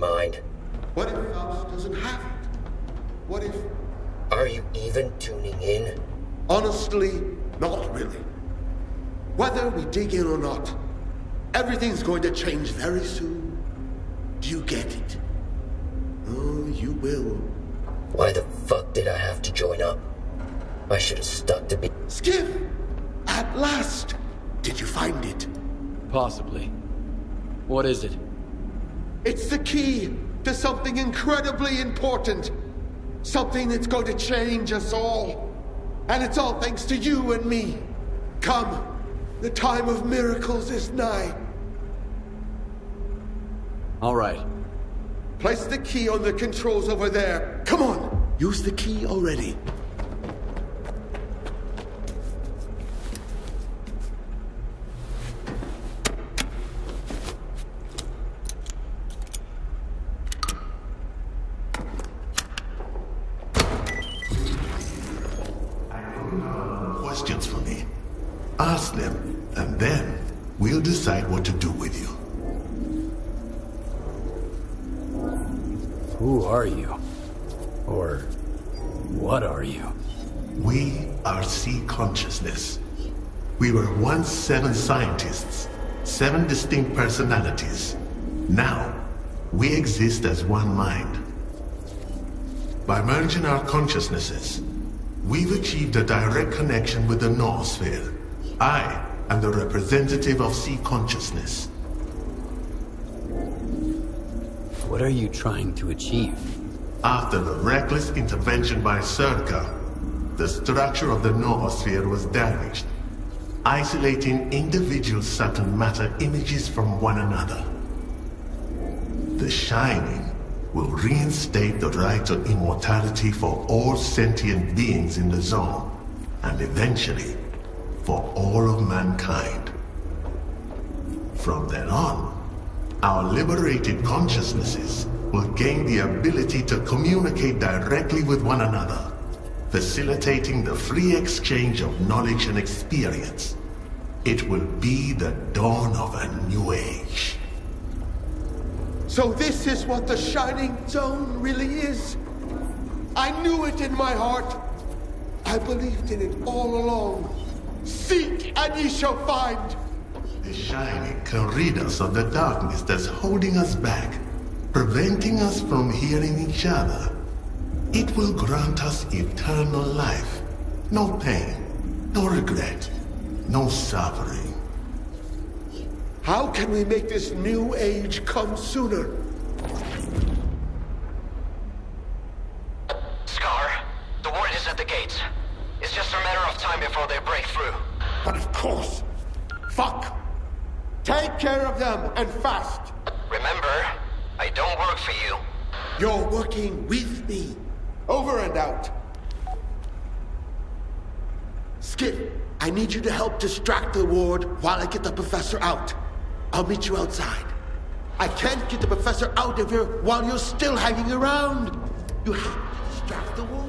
mind. What if Faust doesn't have it? What if... Are you even tuning in? Honestly, not really. Whether we dig in or not, everything's going to change very soon. Do you get it? Oh, you will. Why the fuck did I have to join up? I should have stuck to be... Skif! At last! Did you find it? Possibly. What is it? It's the key to something incredibly important. Something that's going to change us all. And it's all thanks to you and me. Come, the time of miracles is nigh. All right. Place the key on the controls over there. Come on, use the key already. Questions for me. Ask them, and then we'll decide what to do with you. Who are you? Or what are you? We are C consciousness. We were once 7 scientists, 7 distinct personalities. Now, we exist as one mind. By merging our consciousnesses, we've achieved a direct connection with the noosphere. I am the representative of C consciousness. What are you trying to achieve? After the reckless intervention by S.T.A.L.K.E.R, the structure of the noosphere was damaged, isolating individual subtle matter images from one another. The Shining will reinstate the right to immortality for all sentient beings in the zone, and eventually, for all of mankind. From then on, our liberated consciousnesses will gain the ability to communicate directly with one another, facilitating the free exchange of knowledge and experience. It will be the dawn of a new age. So this is what the Shining Zone really is. I knew it in my heart. I believed in it all along. Seek and ye shall find. The Shining can rid us of the darkness that's holding us back, preventing us from hearing each other. It will grant us eternal life. No pain, no regret, no suffering. How can we make this new age come sooner? Scar, the word is at the gates. It's just a matter of time before they break through. But of course. Fuck. Take care of them and fast. Remember, I don't work for you. You're working with me. Over and out. Skif, I need you to help distract the ward while I get the professor out. I'll meet you outside. I can't get the professor out of here while you're still hanging around. You have to distract the ward.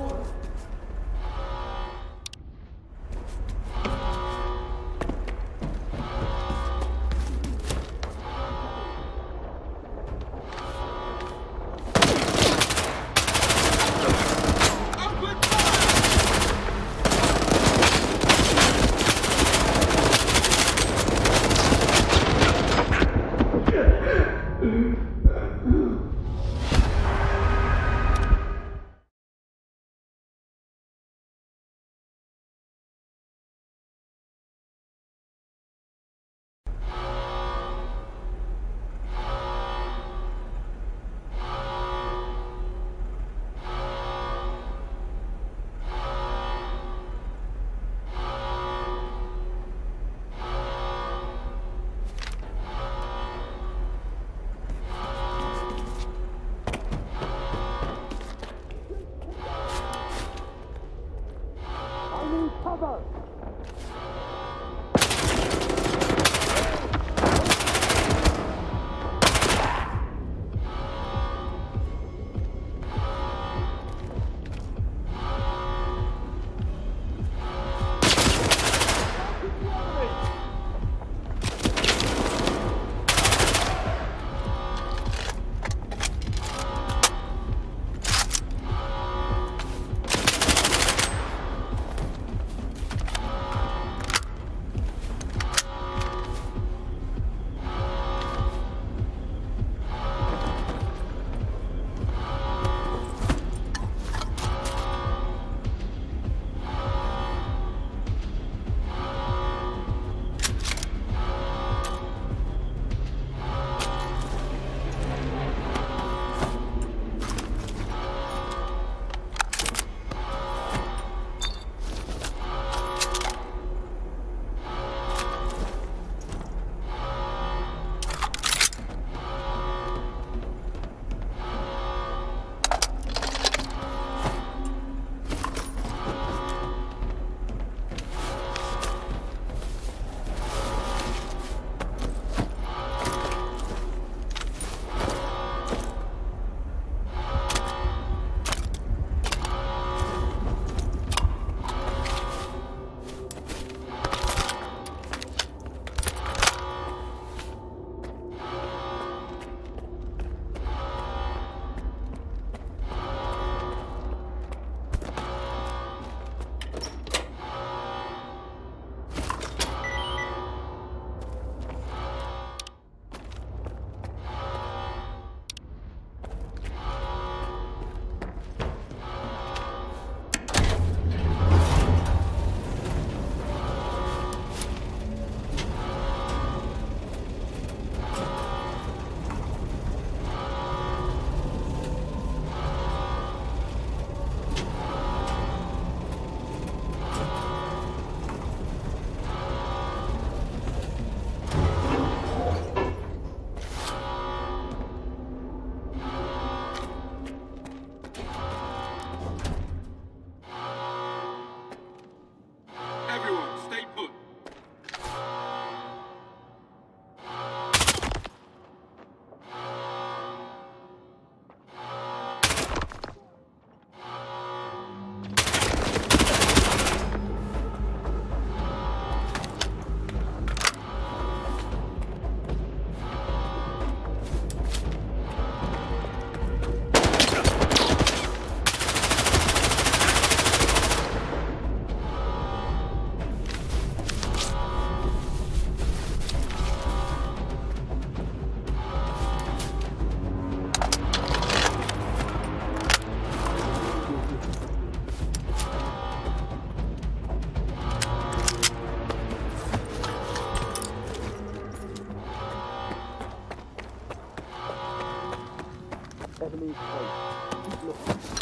Enemies close. Keep looking.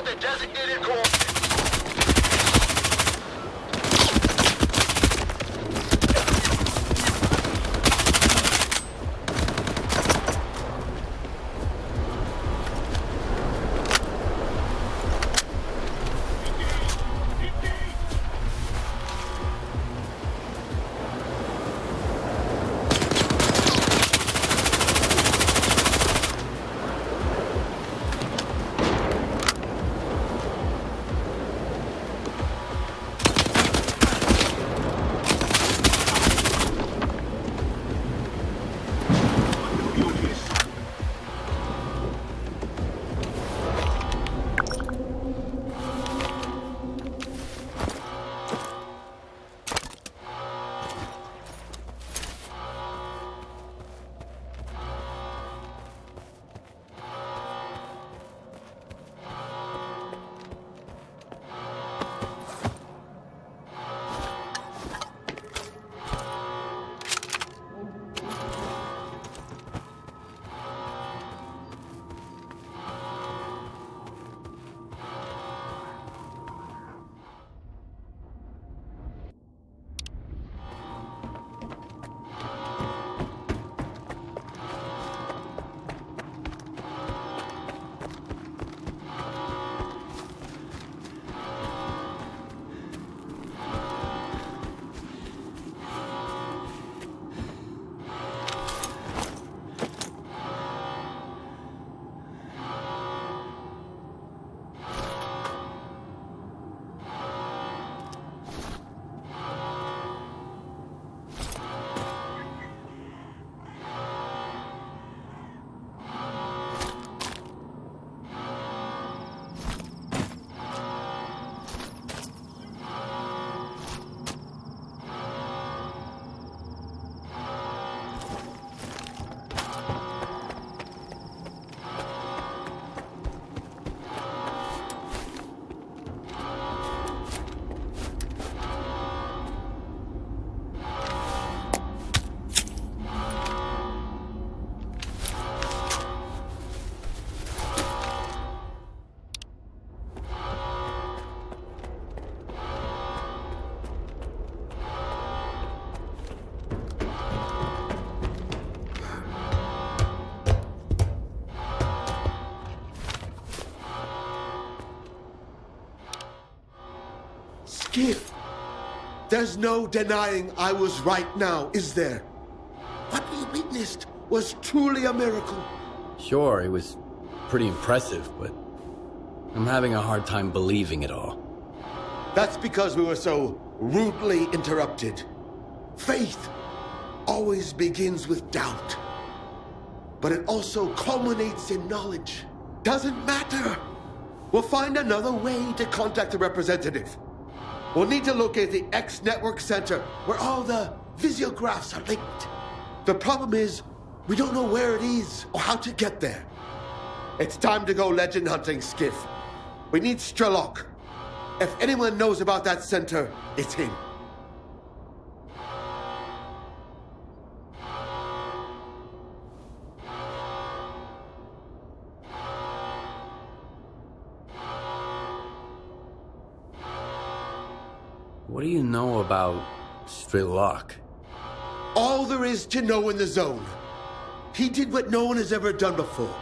at the designated coordinates. Skif, there's no denying I was right now, is there? What we witnessed was truly a miracle. Sure, it was pretty impressive, but I'm having a hard time believing it all. That's because we were so rudely interrupted. Faith always begins with doubt, but it also culminates in knowledge. Doesn't matter. We'll find another way to contact the representative. We'll need to locate the X Network Center, where all the visiographs are linked. The problem is, we don't know where it is or how to get there. It's time to go legend hunting, Skif. We need S.T.A.L.K.E.R. If anyone knows about that center, it's him. What do you know about S.T.A.L.K.E.R? All there is to know in the zone. He did what no one has ever done before.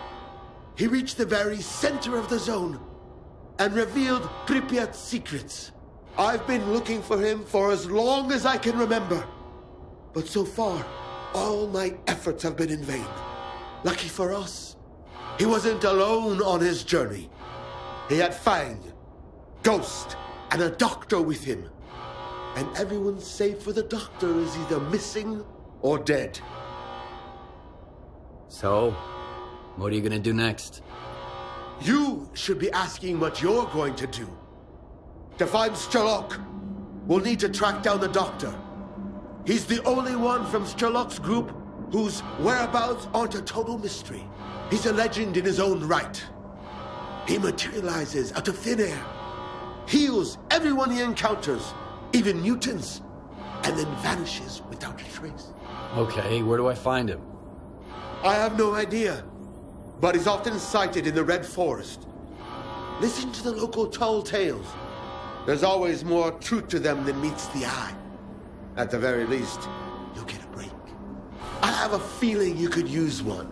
He reached the very center of the zone and revealed Pripyat's secrets. I've been looking for him for as long as I can remember. But so far, all my efforts have been in vain. Lucky for us, he wasn't alone on his journey. He had Fang, Ghost, and a doctor with him. And everyone save for the doctor is either missing or dead. So, what are you gonna do next? You should be asking what you're going to do. To find S.T.A.L.K.E.R, we'll need to track down the doctor. He's the only one from S.T.A.L.K.E.'s group whose whereabouts aren't a total mystery. He's a legend in his own right. He materializes out of thin air, heals everyone he encounters, even mutants, and then vanishes without a trace. Okay, where do I find him? I have no idea, but he's often sighted in the Red Forest. Listen to the local tall tales. There's always more truth to them than meets the eye. At the very least, you'll get a break. I have a feeling you could use one.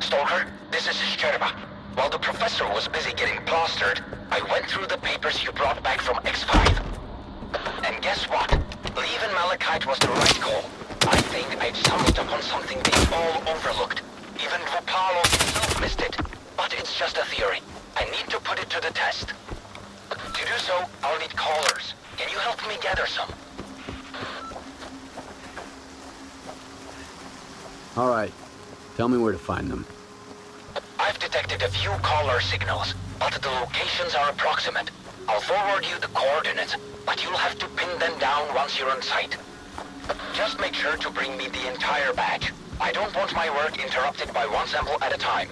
Stalker, this is Sherba. While the professor was busy getting plastered, I went through the papers you brought back from X5. And guess what? Leaving Malachite was the right call. I think I've stumbled upon something they all overlooked. Even Vupalo himself missed it. But it's just a theory. I need to put it to the test. To do so, I'll need callers. Can you help me gather some? All right. Tell me where to find them. I've detected a few caller signals, but the locations are approximate. I'll forward you the coordinates, but you'll have to pin them down once you're on site. Just make sure to bring me the entire batch. I don't want my work interrupted by one sample at a time.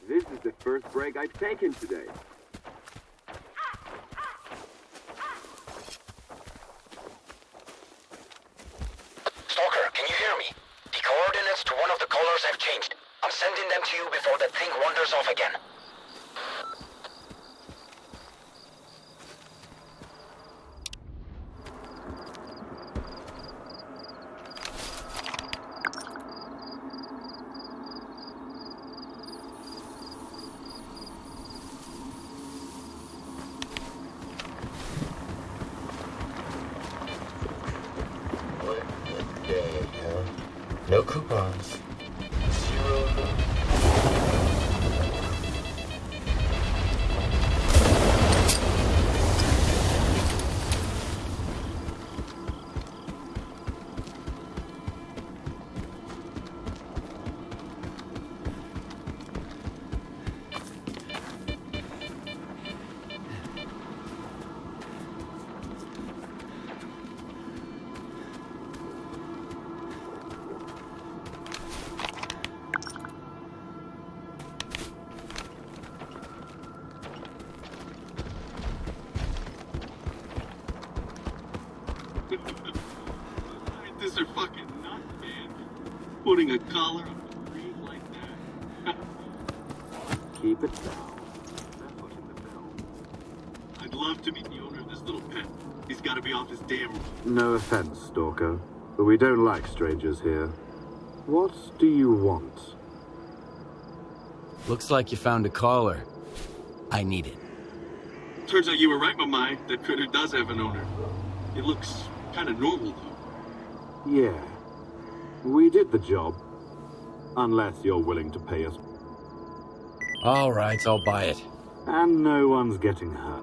This is the first break I've taken today. Stalker, can you hear me? The coordinates to one of the callers have changed. I'm sending them to you before that thing wanders off again. No coupons. Zero. Mutants are fucking nuts, man. Putting a collar on a breeze like that. Keep it down. They're footing the bill. I'd love to meet the owner of this little pet. He's gotta be off his damn roof. No offense, Stalker, but we don't like strangers here. What do you want? Looks like you found a caller. I need it. Turns out you were right, my mind. That critter does have an owner. It looks kind of normal, though. Yeah. We did the job. Unless you're willing to pay us. All right, I'll buy it. And no one's getting hurt.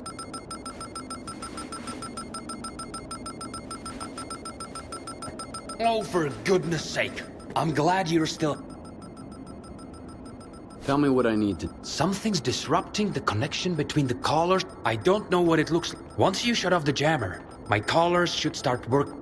Oh, for goodness sake. I'm glad you're still... Tell me what I need to... Something's disrupting the connection between the collars. I don't know what it looks like. Once you shut off the jammer, my collars should start working.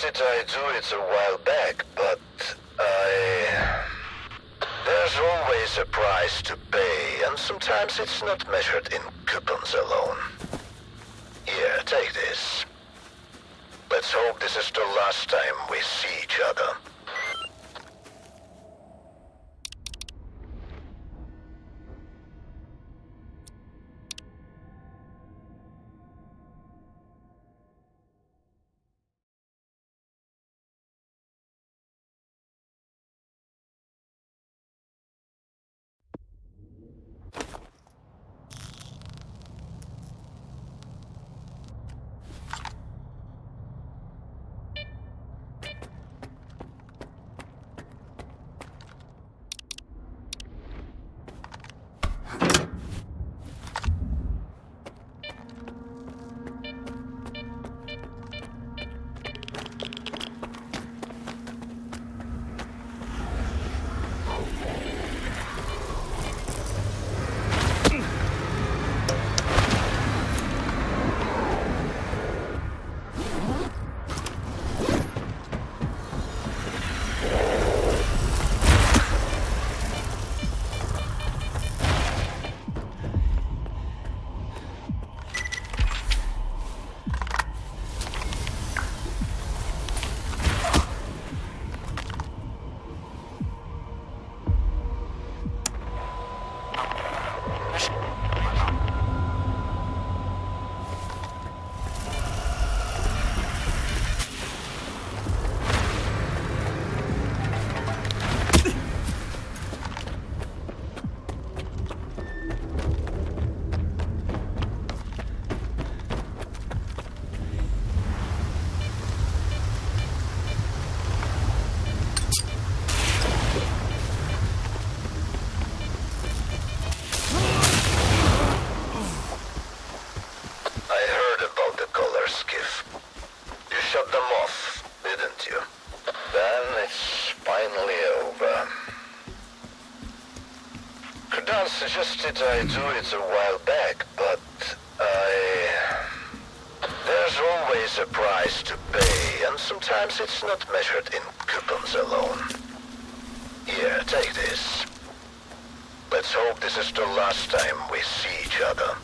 suggested I do it a while back, but there's always a price to pay, and sometimes it's not measured in coupons alone. Here, take this. Let's hope this is the last time we see each other. Skif. You shut them off, didn't you? Then it's finally over. Kudan suggested I do it a while back, but there's always a price to pay, and sometimes it's not measured in coupons alone. Here, take this. Let's hope this is the last time we see each other.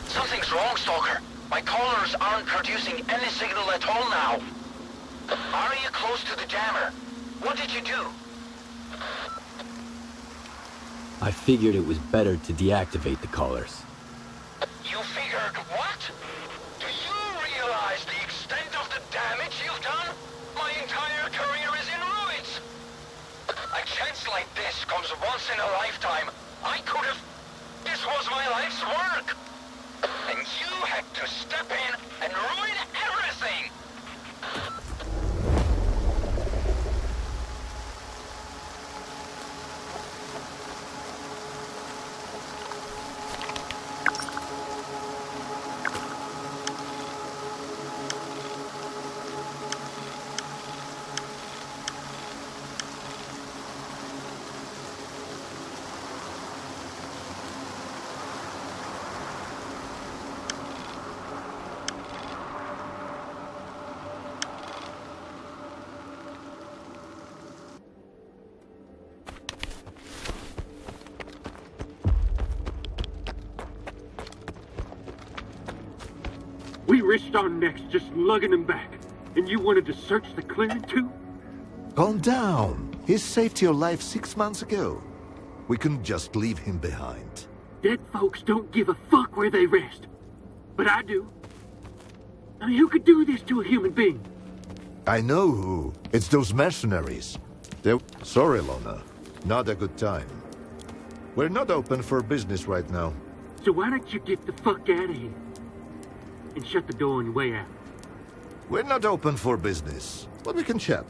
Something's wrong, Stalker. My collars aren't producing any signal at all now. Are you close to the jammer? What did you do? I figured it was better to deactivate the collars. You figured what? Do you realize the extent of the damage you've done? My entire career is in ruins. A chance like this comes once in a lifetime. I could have... This was my life's work. And you had to step in and ruin everything. We risked our necks just lugging him back, and you wanted to search the clearing too? Calm down. He saved your life 6 months ago. We couldn't just leave him behind. Dead folks don't give a fuck where they rest. But I do. I mean, who could do this to a human being? I know who. It's those mercenaries. Sorry, Lona. Not a good time. We're not open for business right now. So why don't you get the fuck out of here? And shut the door on your way out. We're not open for business, but we can chat.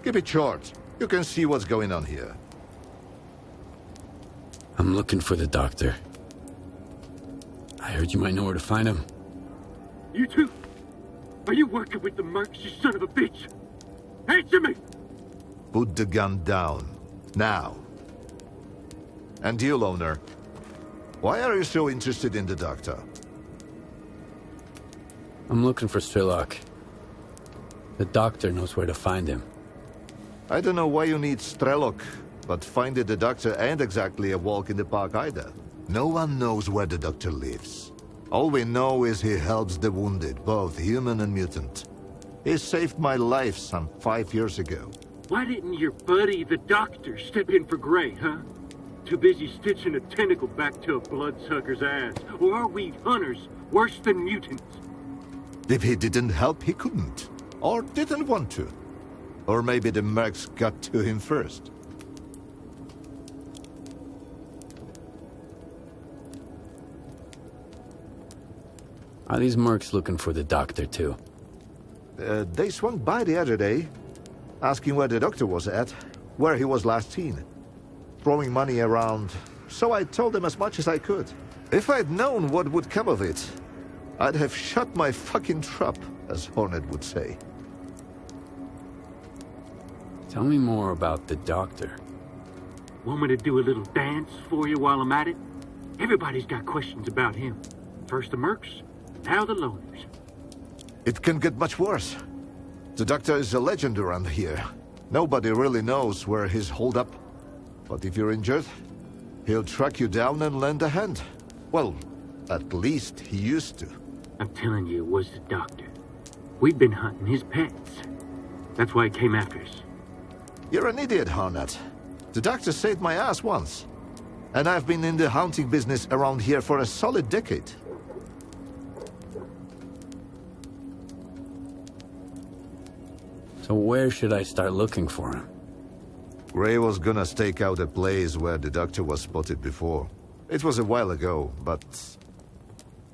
Keep it short. You can see what's going on here. I'm looking for the doctor. I heard you might know where to find him. You too? Are you working with the mercs, you son of a bitch? Answer me! Put the gun down. Now. And you, Loner. Why are you so interested in the doctor? I'm looking for S.T.A.L.K.E.R. The doctor knows where to find him. I don't know why you need S.T.A.L.K.E.R, but finding the doctor ain't exactly a walk in the park either. No one knows where the doctor lives. All we know is he helps the wounded, both human and mutant. He saved my life some 5 years ago. Why didn't your buddy, the doctor, step in for Gray, huh? Too busy stitching a tentacle back to a bloodsucker's ass. Or are we hunters worse than mutants? If he didn't help, he couldn't. Or didn't want to. Or maybe the mercs got to him first. Are these mercs looking for the doctor too? They swung by the other day, asking where the doctor was at, where he was last seen. Throwing money around, so I told them as much as I could. If I'd known what would come of it, I'd have shut my fucking trap, as Hornet would say. Tell me more about the doctor. Want me to do a little dance for you while I'm at it? Everybody's got questions about him. First the mercs, now the loners. It can get much worse. The doctor is a legend around here. Nobody really knows where he's holed up. But if you're injured, he'll track you down and lend a hand. Well, at least he used to. I'm telling you, it was the doctor. We've been hunting his pets. That's why he came after us. You're an idiot, Hornet. The doctor saved my ass once. And I've been in the hunting business around here for a solid decade. So where should I start looking for him? Gray was gonna stake out a place where the doctor was spotted before. It was a while ago, but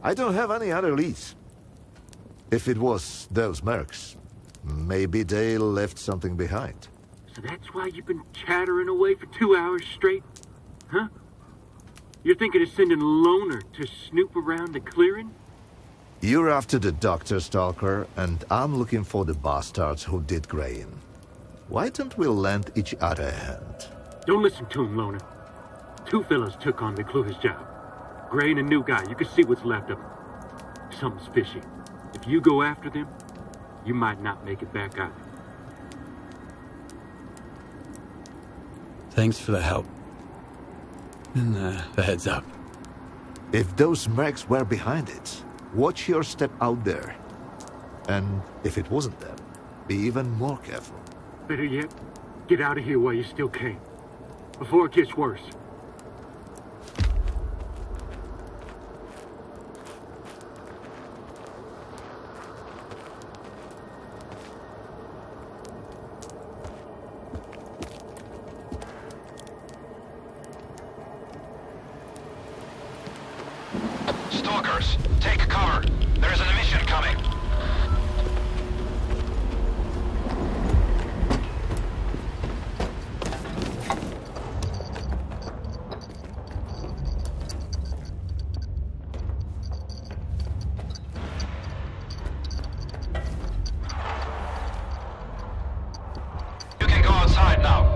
I don't have any other leads. If it was those mercs, maybe they left something behind. So that's why you've been chattering away for 2 hours straight? Huh? You're thinking of sending Loner to snoop around the clearing? You're after the doctor, Stalker, and I'm looking for the bastards who did Gray in. Why don't we lend each other a hand? Don't listen to him, Loner. 2 fellas took on McClure's job. Gray and a new guy. You can see what's left of him. Something's fishy. If you go after them, you might not make it back either. Thanks for the help. And the heads up. If those mercs were behind it, watch your step out there. And if it wasn't them, be even more careful. Better yet, get out of here while you still can. Before it gets worse. Stalkers, take cover. There's an mission coming. You can go outside now.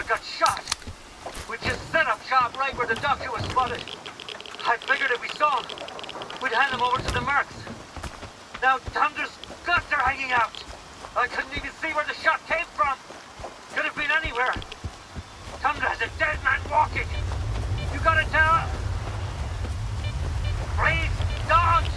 I got shot. We just set up shop right where the doctor was spotted. I figured if we saw him, we'd hand him over to the mercs. Now Thunder's guts are hanging out. I couldn't even see where the shot came from. Could have been anywhere. Thunder has a dead man walking. You gotta tell... Please, don't!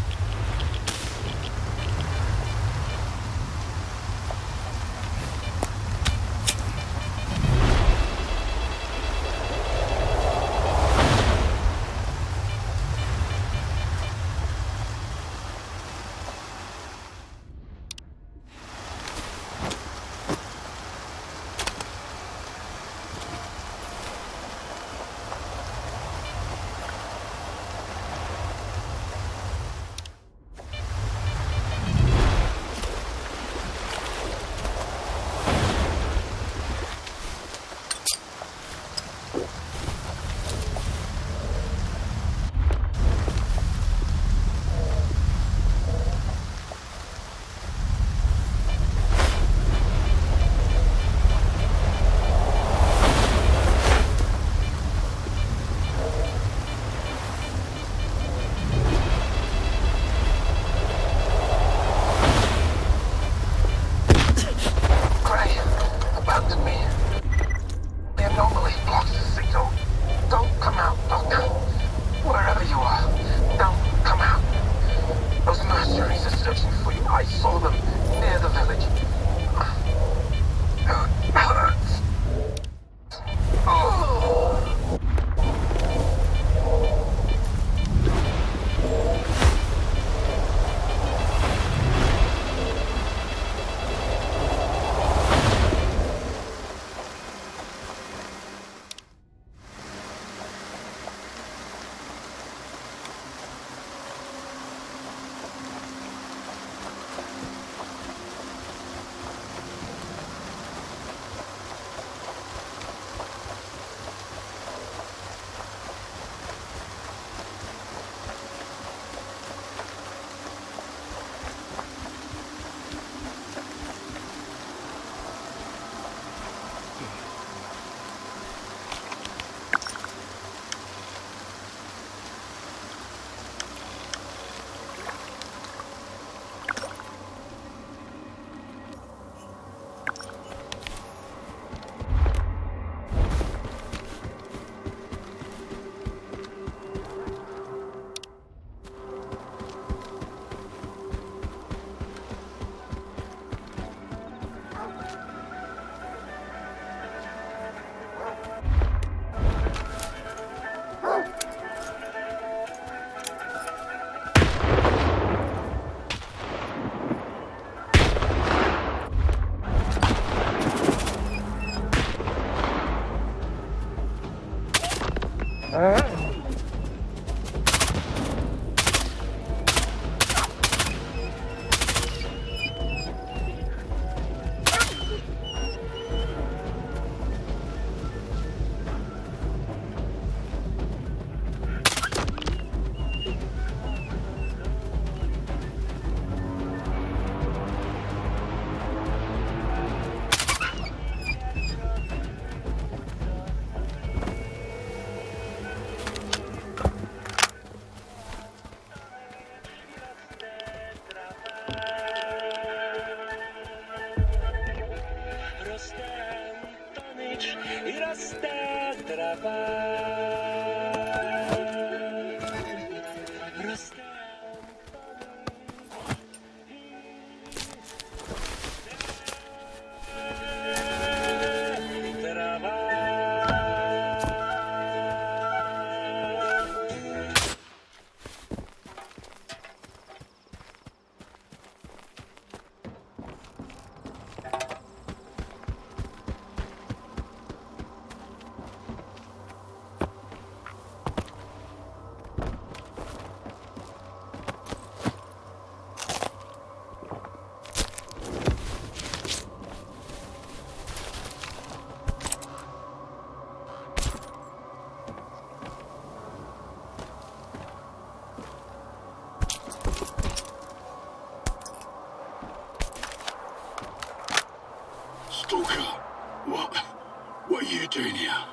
doing here?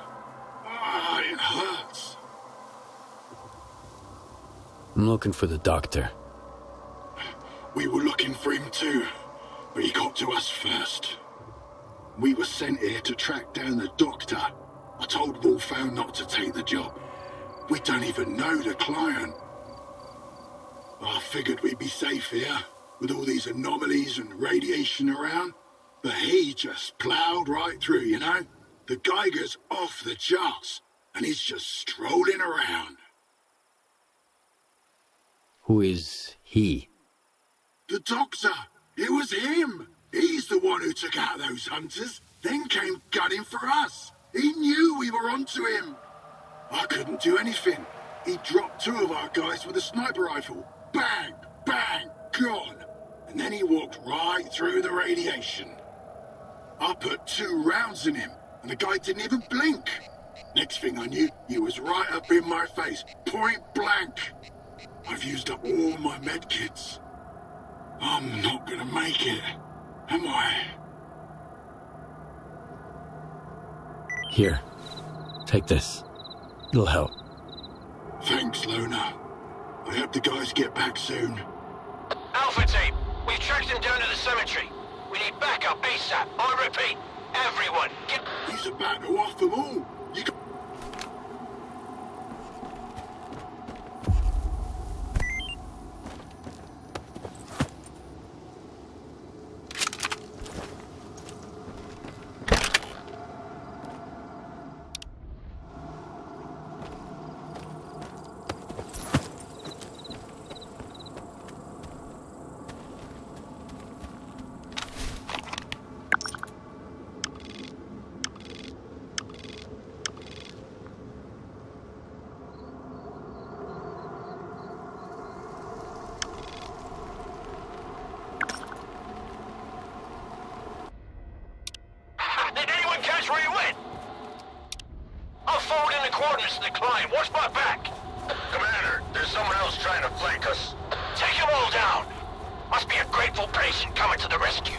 Ah, it hurts. I'm looking for the doctor. We were looking for him too, but he got to us first. We were sent here to track down the doctor. I told Wolfhound not to take the job. We don't even know the client. I figured we'd be safe here, with all these anomalies and radiation around. But he just ploughed right through, you know? The Geiger's off the charts, and he's just strolling around. Who is he? The doctor! It was him! He's the one who took out those hunters, then came gunning for us. He knew we were onto him. I couldn't do anything. He dropped 2 of our guys with a sniper rifle. Bang! Bang! Gone! And then he walked right through the radiation. I put 2 rounds in him, and the guy didn't even blink. Next thing I knew, he was right up in my face, point blank. I've used up all my medkits. I'm not gonna make it, am I? Here, take this. It'll help. Thanks, Loner. I hope the guys get back soon. Alpha team, we've tracked him down to the cemetery. We need backup ASAP. I repeat, everyone, get... He's about to off them all. You got... coordinates to the client. Watch my back. Commander, there's someone else trying to flank us. Take them all down. Must be a grateful patient coming to the rescue.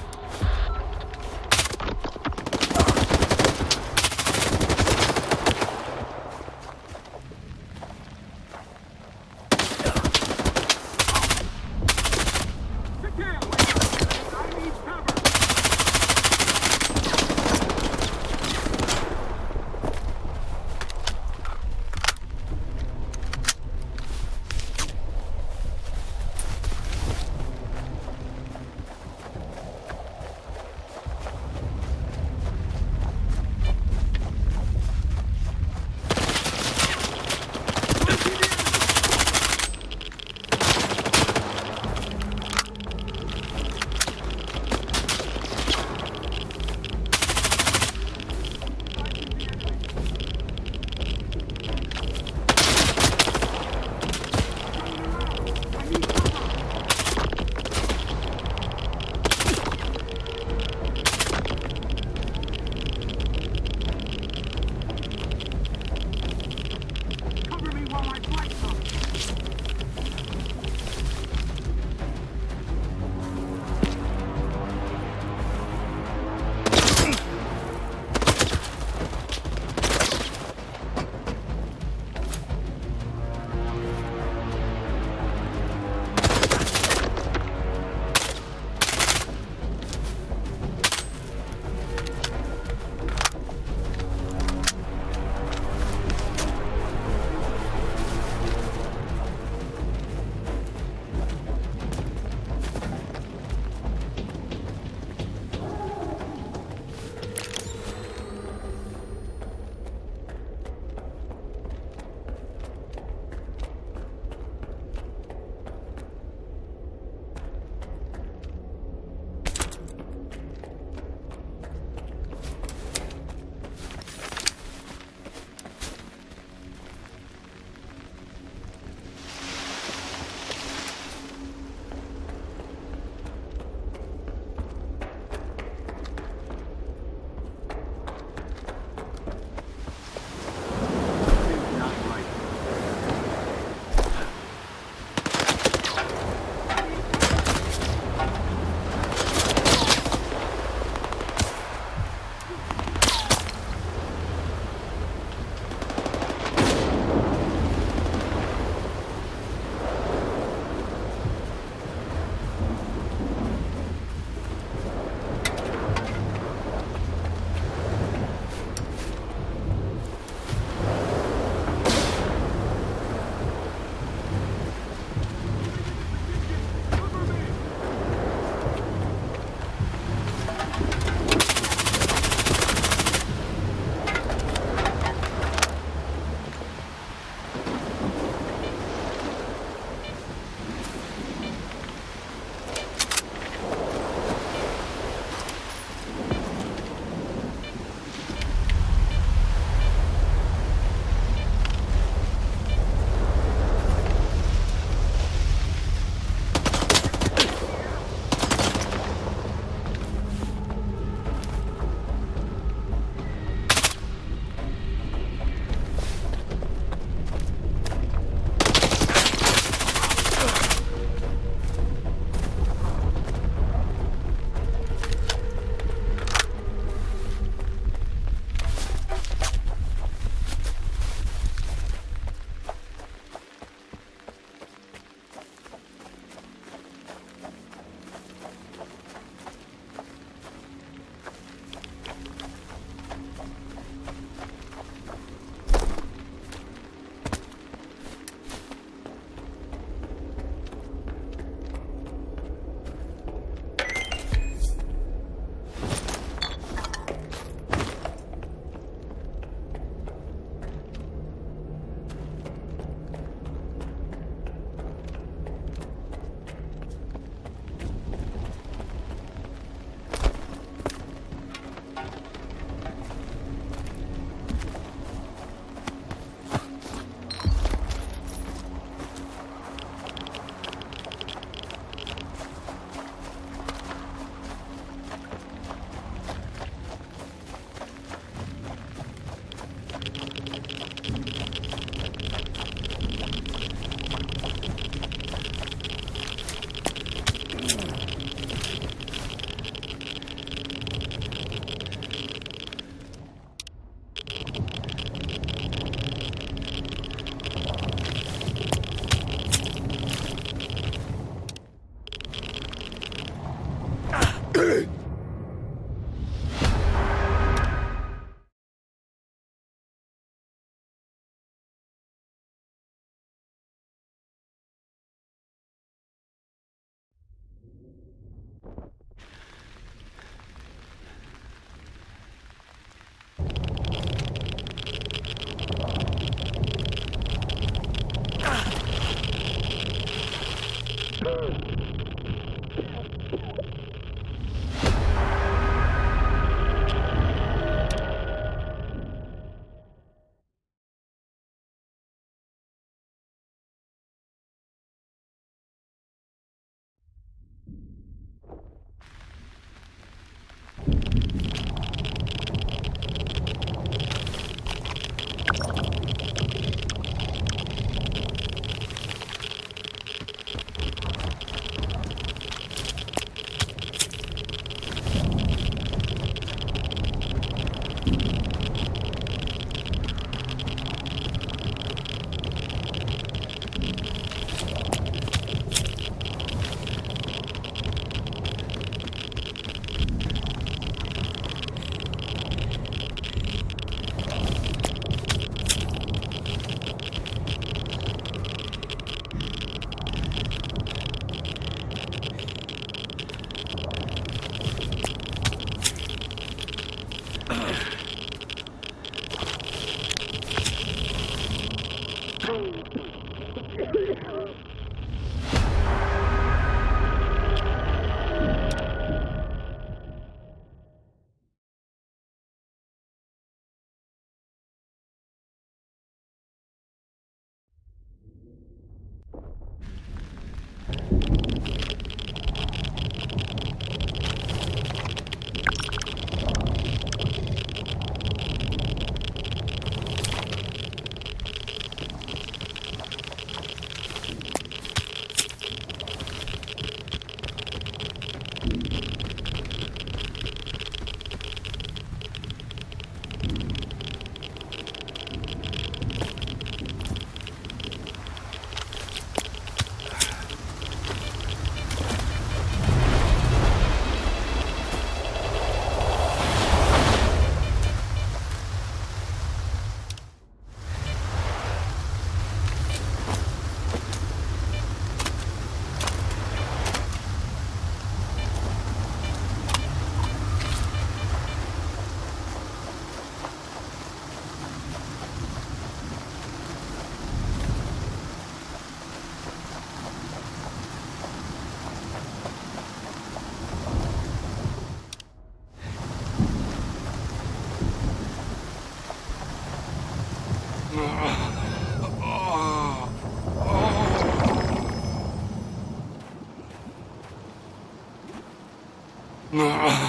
He didn't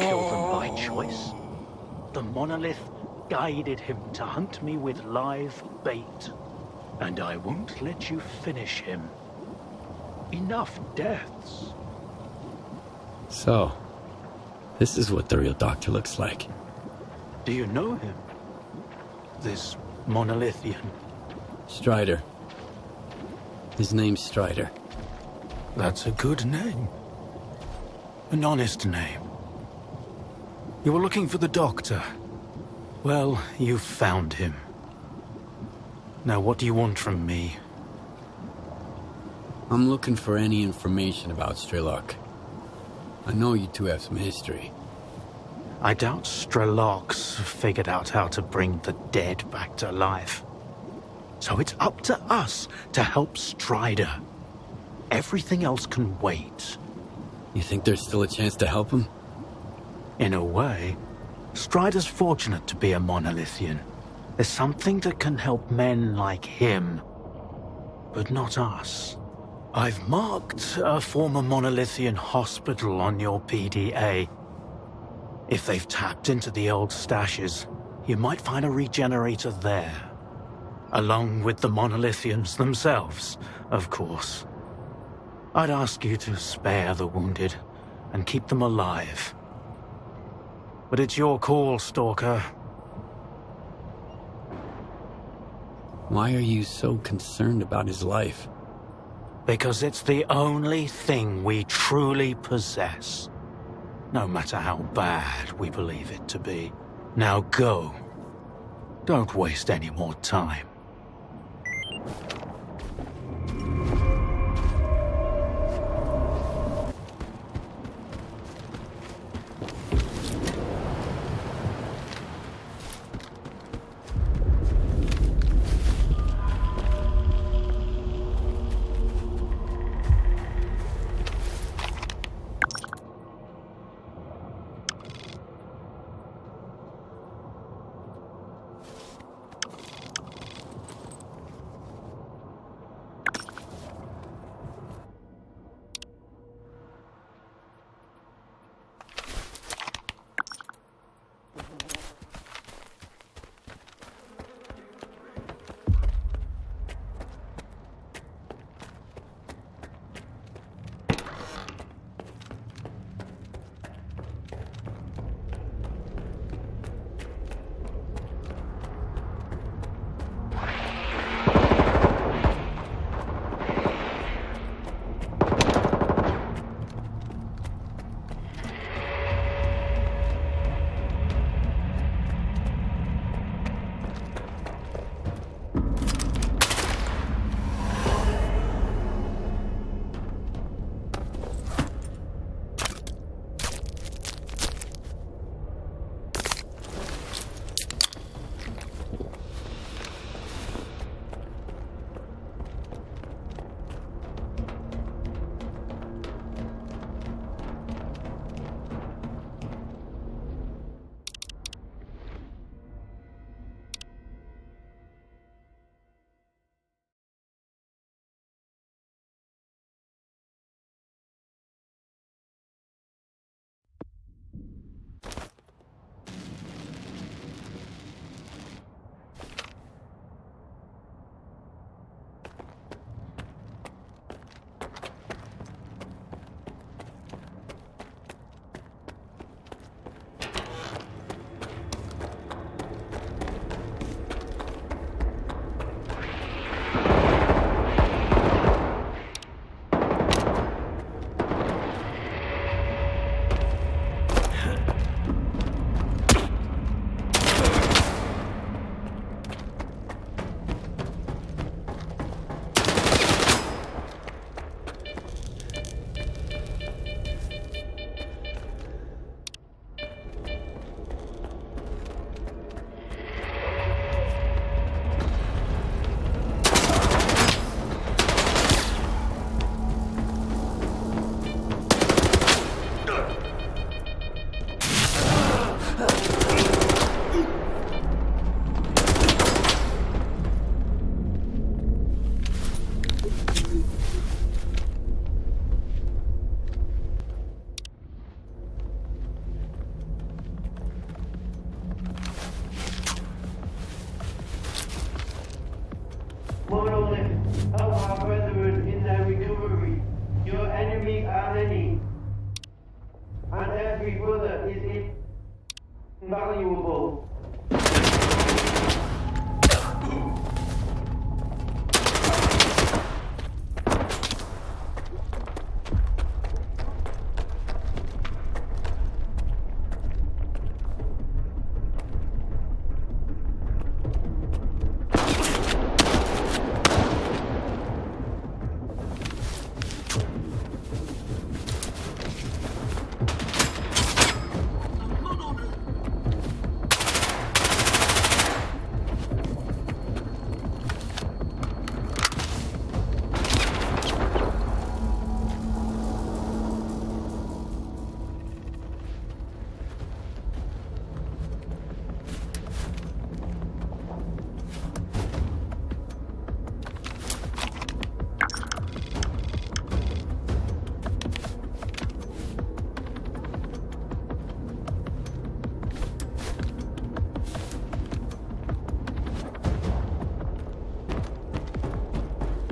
kill them by choice. The Monolith guided him to hunt me with live bait. And I won't let you finish him. Enough deaths. So, this is what the real doctor looks like. Do you know him? This Monolithian? Strider. His name's Strider. That's a good name. An honest name. You were looking for the doctor. Well, you found him. Now what do you want from me? I'm looking for any information about S.T.A.L.K.E.R. I know you two have some history. I doubt S.T.A.L.K.E.'s figured out how to bring the dead back to life. So it's up to us to help Strider. Everything else can wait. You think there's still a chance to help him? In a way, Strider's fortunate to be a Monolithian. There's something that can help men like him, but not us. I've marked a former Monolithian hospital on your PDA. If they've tapped into the old stashes, you might find a regenerator there. Along with the Monolithians themselves, of course. I'd ask you to spare the wounded and keep them alive. But it's your call, Stalker. Why are you so concerned about his life? Because it's the only thing we truly possess. No matter how bad we believe it to be. Now go. Don't waste any more time.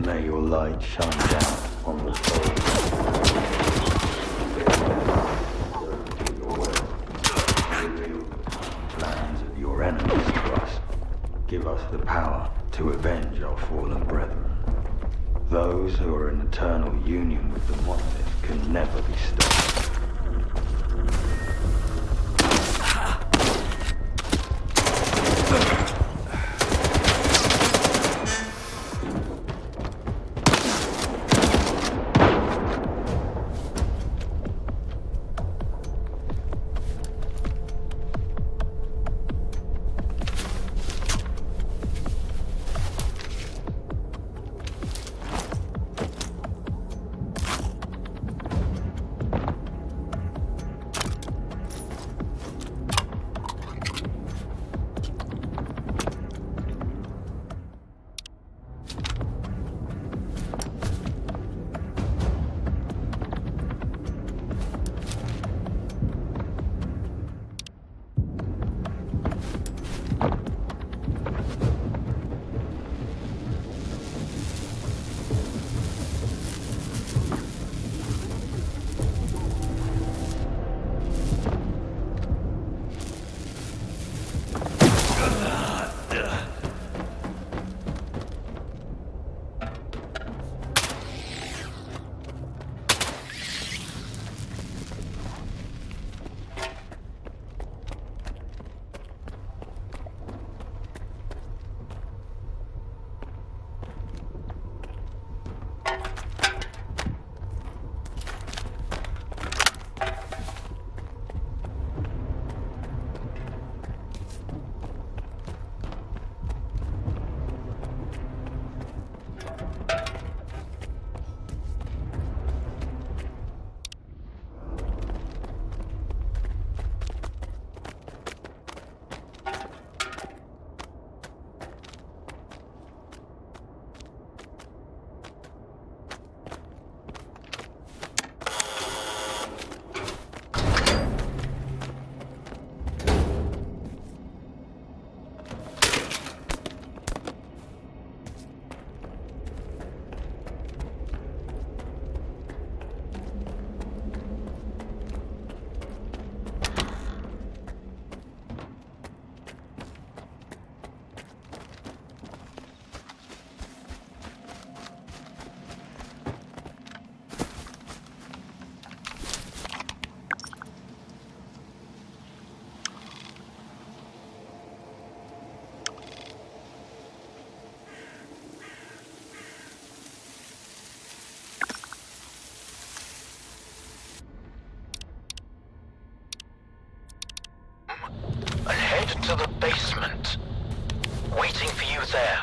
May your light shine down on the soul. Plans of your enemies to us. Give us the power to avenge our fallen brethren. Those who are in eternal union with the Monolith can never be stopped. And head to the basement. Waiting for you there.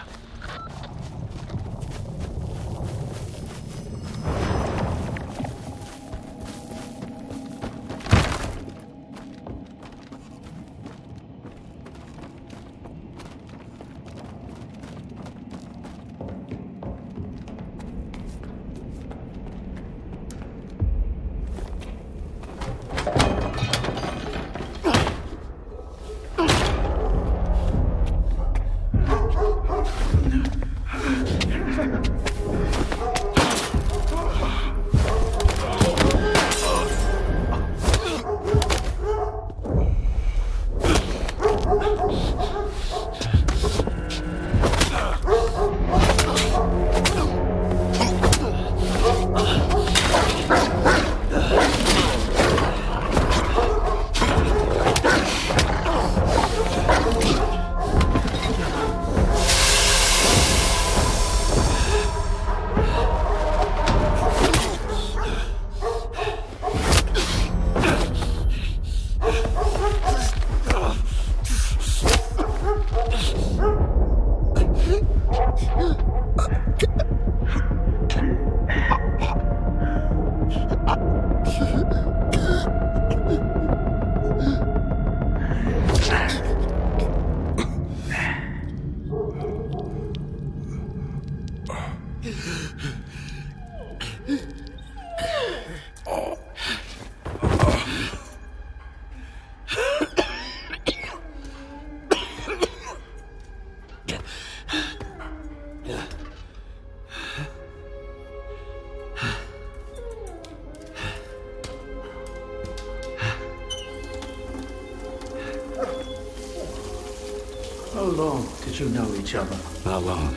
How long did you know each other? Not long.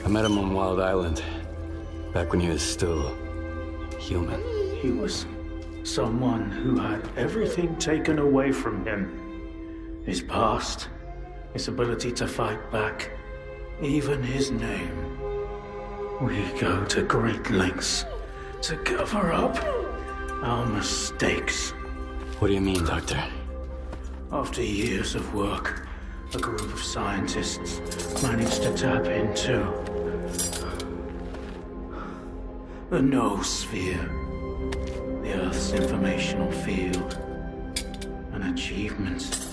I met him on Wild Island, back when he was still human. He was someone who had everything taken away from him. His past, his ability to fight back, even his name. We go to great lengths to cover up our mistakes. What do you mean, Doctor? After years of work, a group of scientists managed to tap into the noosphere, the Earth's informational field. An achievement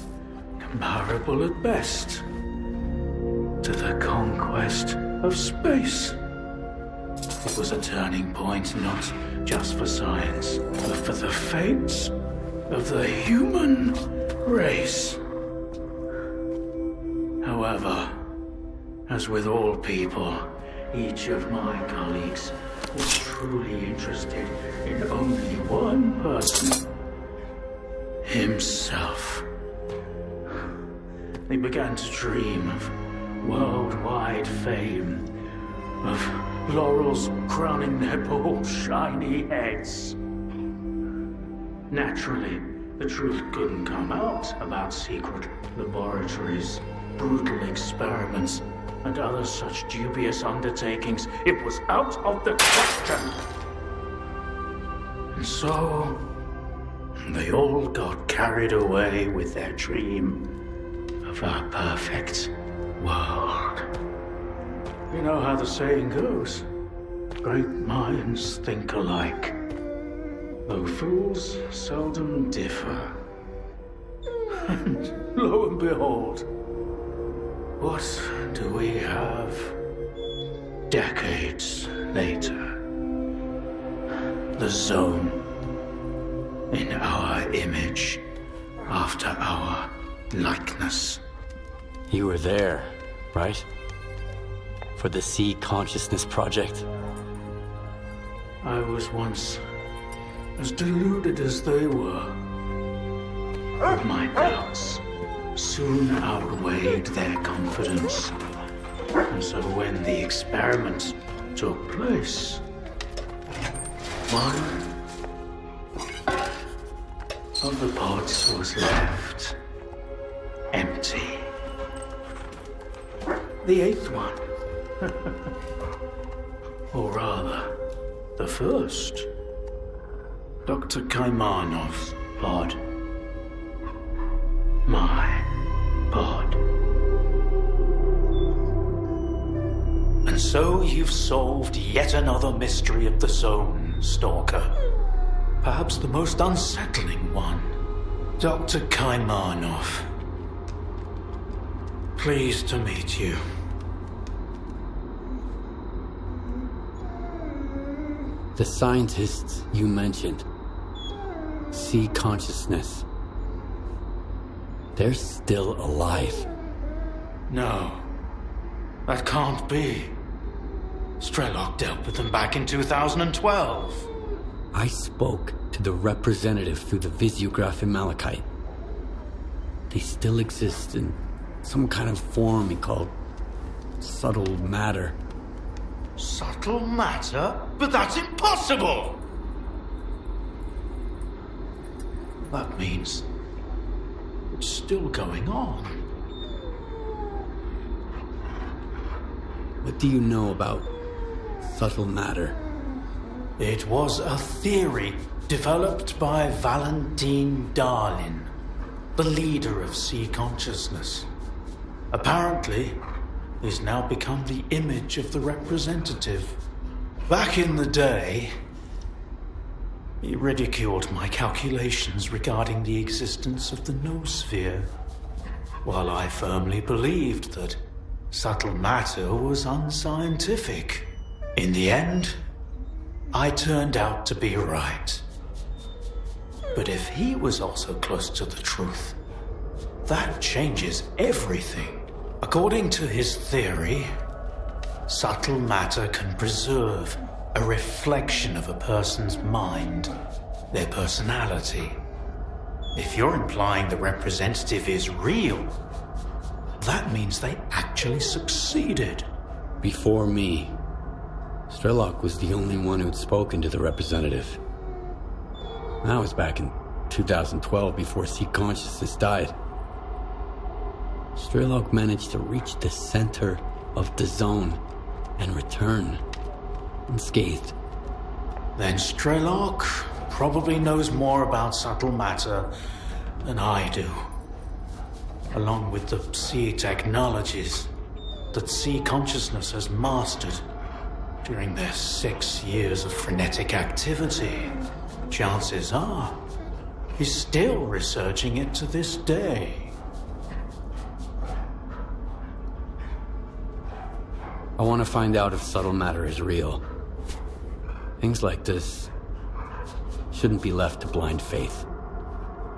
comparable at best to the conquest of space. It was a turning point not just for science, but for the fates of the human race. However, as with all people, each of my colleagues was truly interested in only one person: himself. They began to dream of worldwide fame, of laurels crowning their bald, shiny heads. Naturally, the truth couldn't come out about secret laboratories, brutal experiments, and other such dubious undertakings. It was out of the question. And so, they all got carried away with their dream of our perfect world. You know how the saying goes, great minds think alike, though fools seldom differ. And lo and behold, what do we have decades later? The Zone, in our image, after our likeness. You were there, right? For the Sea Consciousness Project? I was once as deluded as they were. But my doubts soon outweighed their confidence. And so when the experiment took place, one of the pods was left empty. The eighth one. Or rather, the first. Dr. Kaimanov's pod. My pod. And so you've solved yet another mystery of the Zone, Stalker. Perhaps the most unsettling one. Dr. Kaimanov. Pleased to meet you. The scientists you mentioned, Sea Consciousness, they're still alive. No, that can't be. Strelok dealt with them back in 2012. I spoke to the representative through the visiograph in Malachite. They still exist in some kind of form he called subtle matter. Subtle matter? But that's impossible! That means it's still going on. What do you know about subtle matter? It was a theory developed by Valentine Darlin, the leader of Sea Consciousness. Apparently, he's now become the image of the representative. Back in the day, he ridiculed my calculations regarding the existence of the noosphere, while I firmly believed that subtle matter was unscientific. In the end, I turned out to be right. But if he was also close to the truth, that changes everything. According to his theory, subtle matter can preserve a reflection of a person's mind, their personality. If you're implying the representative is real, That means they actually succeeded. Before me, S.T.A.L.K.E.R was the only one who'd spoken to the representative. That was back in 2012, before C consciousness died. S.T.A.L.K.E.R managed to reach the center of the zone and return unscathed. Then S.T.A.L.K.E.R probably knows more about subtle matter than I do. Along with the C technologies that C consciousness has mastered during their 6 years of frenetic activity, chances are he's still researching it to this day. I want to find out if subtle matter is real. Things like this shouldn't be left to blind faith.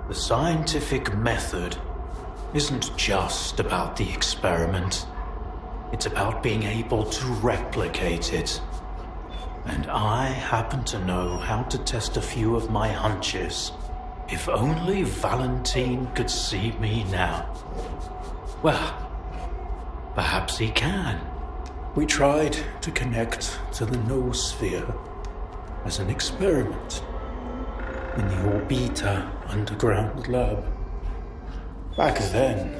The scientific method isn't just about the experiment. It's about being able to replicate it. And I happen to know how to test a few of my hunches. If only Valentine could see me now. Well, perhaps he can. We tried to connect to the noosphere as an experiment in the Orbiter underground lab. Back then,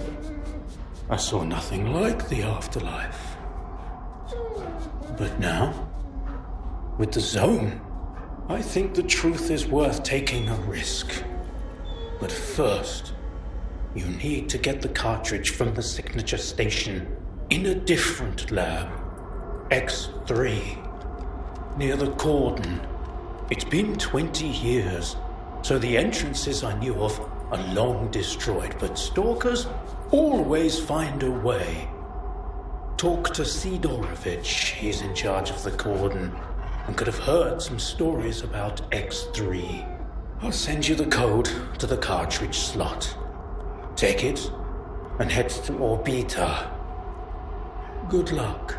I saw nothing like the afterlife. But now, with the zone, I think the truth is worth taking a risk. But first, you need to get the cartridge from the signature station in a different lab, X3, near the cordon. It's been 20 years, so the entrances I knew of are long destroyed, but stalkers always find a way. Talk to Sidorovich, he's in charge of the cordon, and could have heard some stories about X3. I'll send you the code to the cartridge slot. Take it and head to Orbiter. Good luck.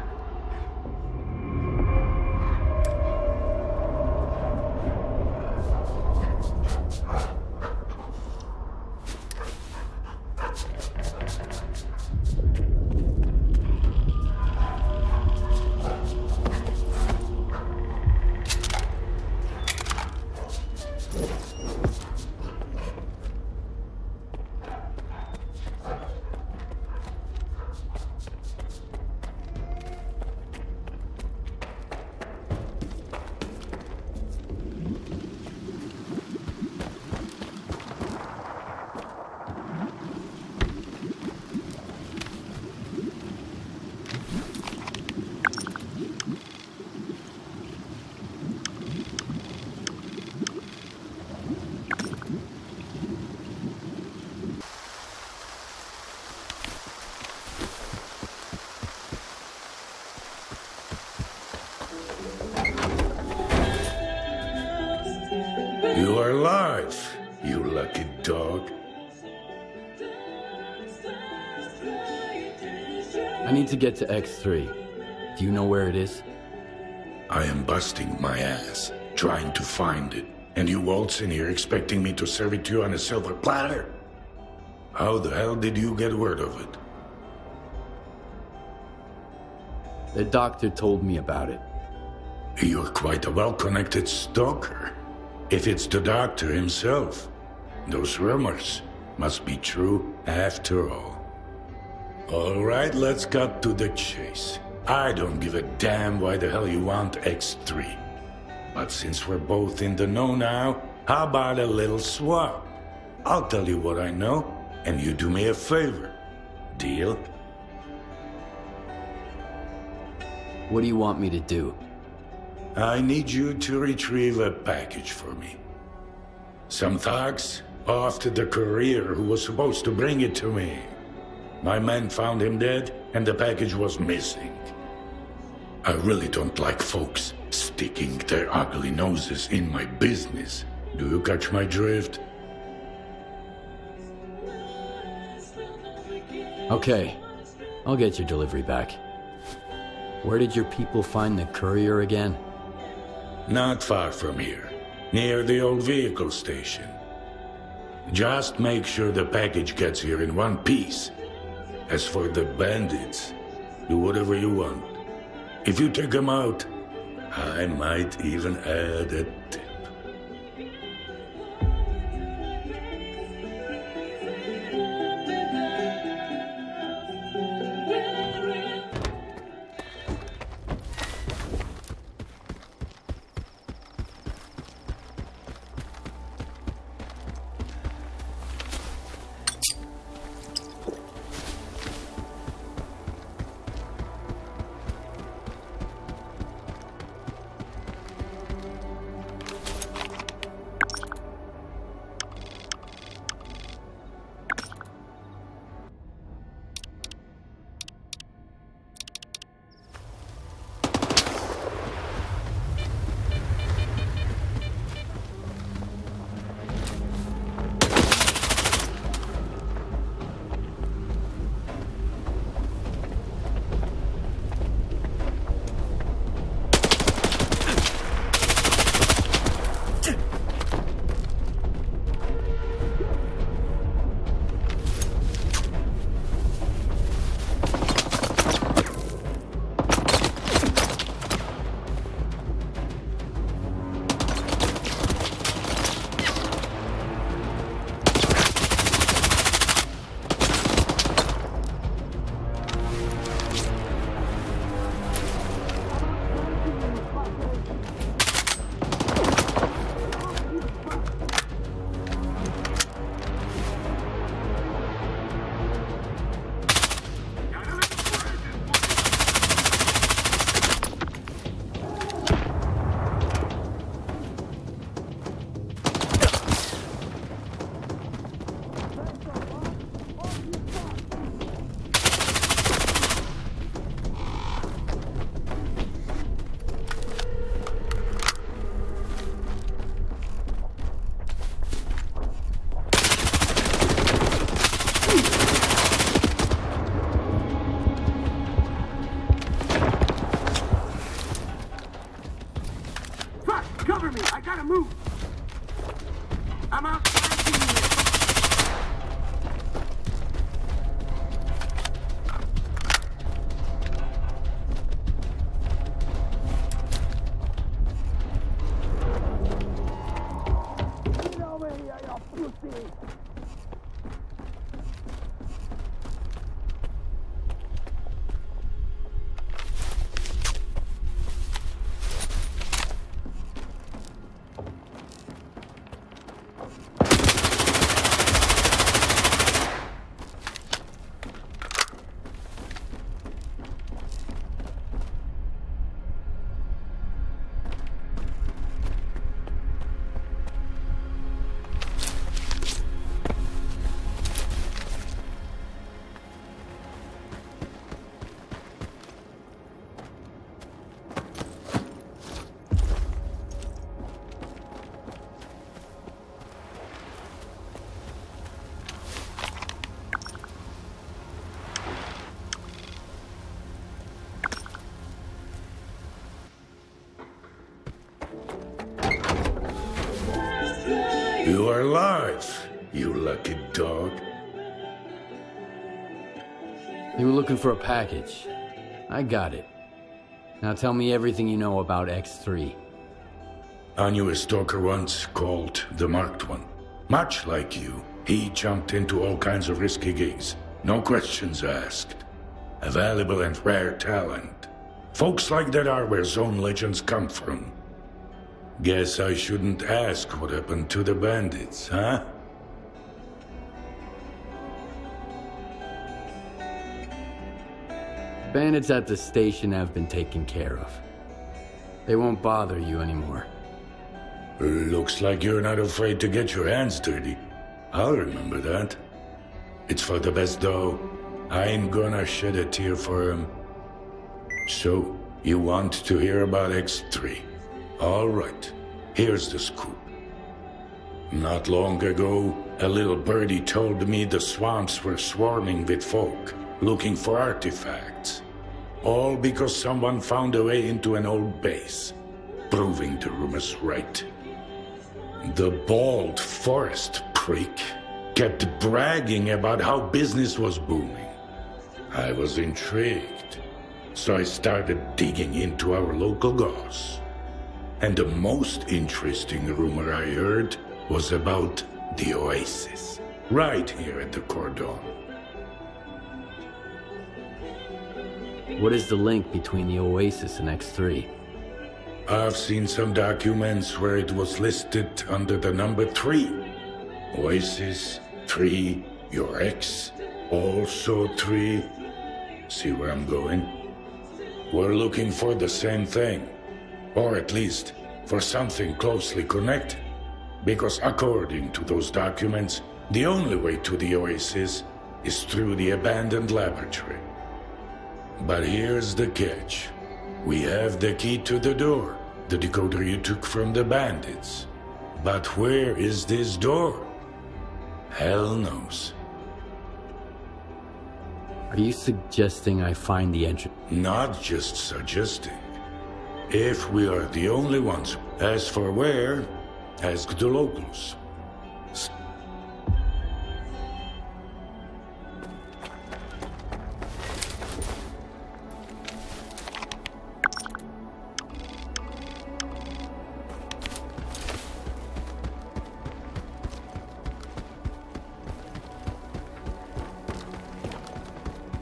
You are alive, you lucky dog. I need to get to X3. Do you know where it is? I am busting my ass, trying to find it. And you waltz in here expecting me to serve it to you on a silver platter? How the hell did you get word of it? The doctor told me about it. You're quite a well-connected stalker. If it's the doctor himself, those rumors must be true after all. All right, let's cut to the chase. I don't give a damn why the hell you want X3. But since we're both in the know now, how about a little swap? I'll tell you what I know, and you do me a favor. Deal? What do you want me to do? I need you to retrieve a package for me. Some thugs after the courier who was supposed to bring it to me. My men found him dead, and the package was missing. I really don't like folks sticking their ugly noses in my business. Do you catch my drift? Okay, I'll get your delivery back. Where did your people find the courier again? Not far from here, near the old vehicle station. Just make sure the package gets here in one piece. As for the bandits, do whatever you want. If you take them out, I might even add a tip. You are alive, you lucky dog. You were looking for a package. I got it. Now tell me everything you know about X3. I knew a stalker once called the Marked One. Much like you, he jumped into all kinds of risky gigs. No questions asked. A valuable and rare talent. Folks like that are where Zone legends come from. Guess I shouldn't ask what happened to the bandits, huh? Bandits at the station have been taken care of. They won't bother you anymore. Looks like you're not afraid to get your hands dirty. I'll remember that. It's for the best, though. I ain't gonna shed a tear for him. So, you want to hear about X3? All right, here's the scoop. Not long ago, a little birdie told me the swamps were swarming with folk looking for artifacts. All because someone found a way into an old base, proving the rumors right. The bald forest prick kept bragging about how business was booming. I was intrigued, so I started digging into our local goss. And the most interesting rumor I heard was about the Oasis, right here at the Cordon. What is the link between the Oasis and X3? I've seen some documents where it was listed under the number 3. Oasis, 3, your ex, also 3. See where I'm going? We're looking for the same thing. Or at least, for something closely connected. Because according to those documents, the only way to the Oasis is through the abandoned laboratory. But here's the catch. We have the key to the door, the decoder you took from the bandits. But where is this door? Hell knows. Are you suggesting I find the entrance? Not just suggesting. If we are the only ones. As for where, ask the locals.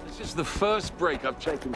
This is the first break I've taken.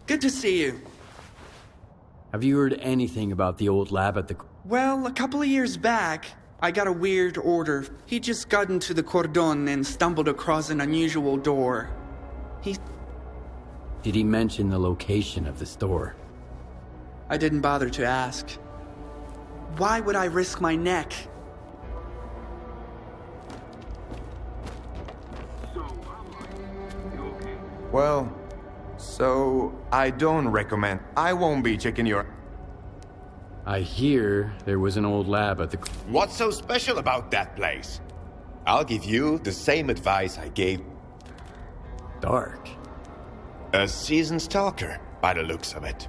Good to see you. Have you heard anything about the old lab at the... Well, a couple of years back, I got a weird order. He just got into the Cordon and stumbled across an unusual door. Did he mention the location of this door? I didn't bother to ask. Why would I risk my neck? Well, so I don't recommend. I won't be checking your... I hear there was an old lab at the... What's so special about that place? I'll give you the same advice I gave... Dark. A seasoned stalker, by the looks of it.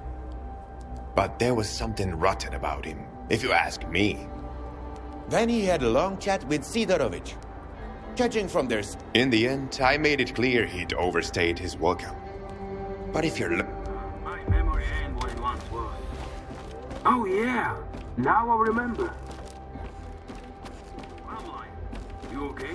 But there was something rotten about him, if you ask me. Then he had a long chat with Sidorovich. Judging from their... In the end, I made it clear he'd overstayed his welcome. But if you're... My memory ain't what it once was. Oh yeah, now I remember. I'm like, you okay?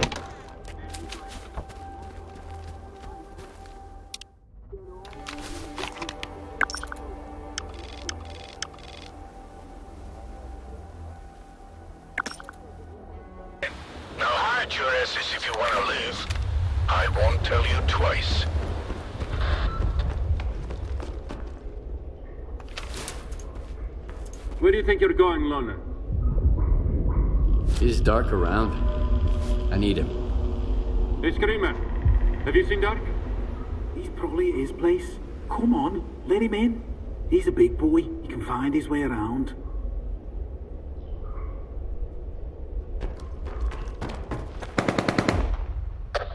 Now hide your asses if you want to live. I won't tell you twice. Where do you think you're going, Loner? Is Dark around? I need him. Hey, Screamer. Have you seen Dark? He's probably at his place. Come on, let him in. He's a big boy. He can find his way around.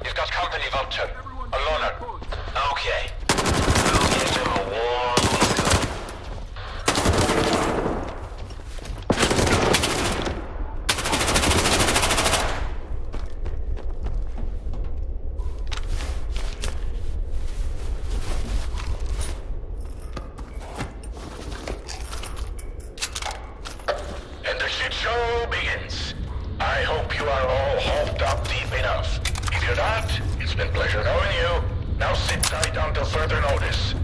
You've got company, Vulture. A Loner. Okay. We'll give him a warm welcome. And the shit show begins. I hope you are all hopped up deep enough. If you're not, it's been a pleasure knowing you. Now Sit tight until further notice.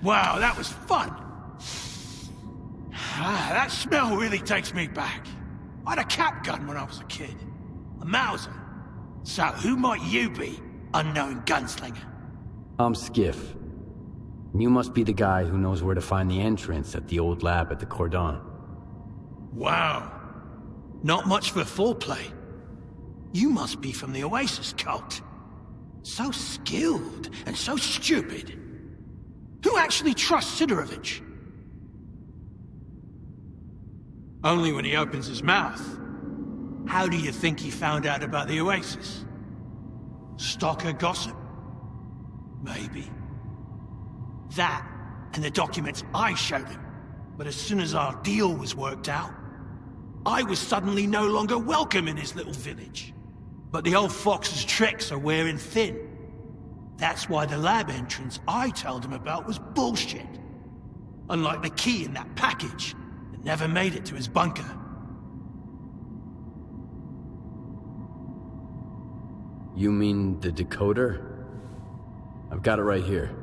Wow, that was fun! That smell really takes me back. I had a cap gun when I was a kid. A Mauser. So who might you be, unknown gunslinger? I'm Skif. You must be the guy who knows where to find the entrance at the old lab at the Cordon. Wow. Not much for foreplay. You must be from the Oasis cult. So skilled and so stupid. Who actually trusts Sidorovich? Only when he opens his mouth. How do you think he found out about the Oasis? Stalker gossip? Maybe. That, and the documents I showed him. But as soon as our deal was worked out, I was suddenly no longer welcome in his little village. But the old fox's tricks are wearing thin. That's why the lab entrance I told him about was bullshit. Unlike the key in that package that never made it to his bunker. You mean the decoder? I've got it right here.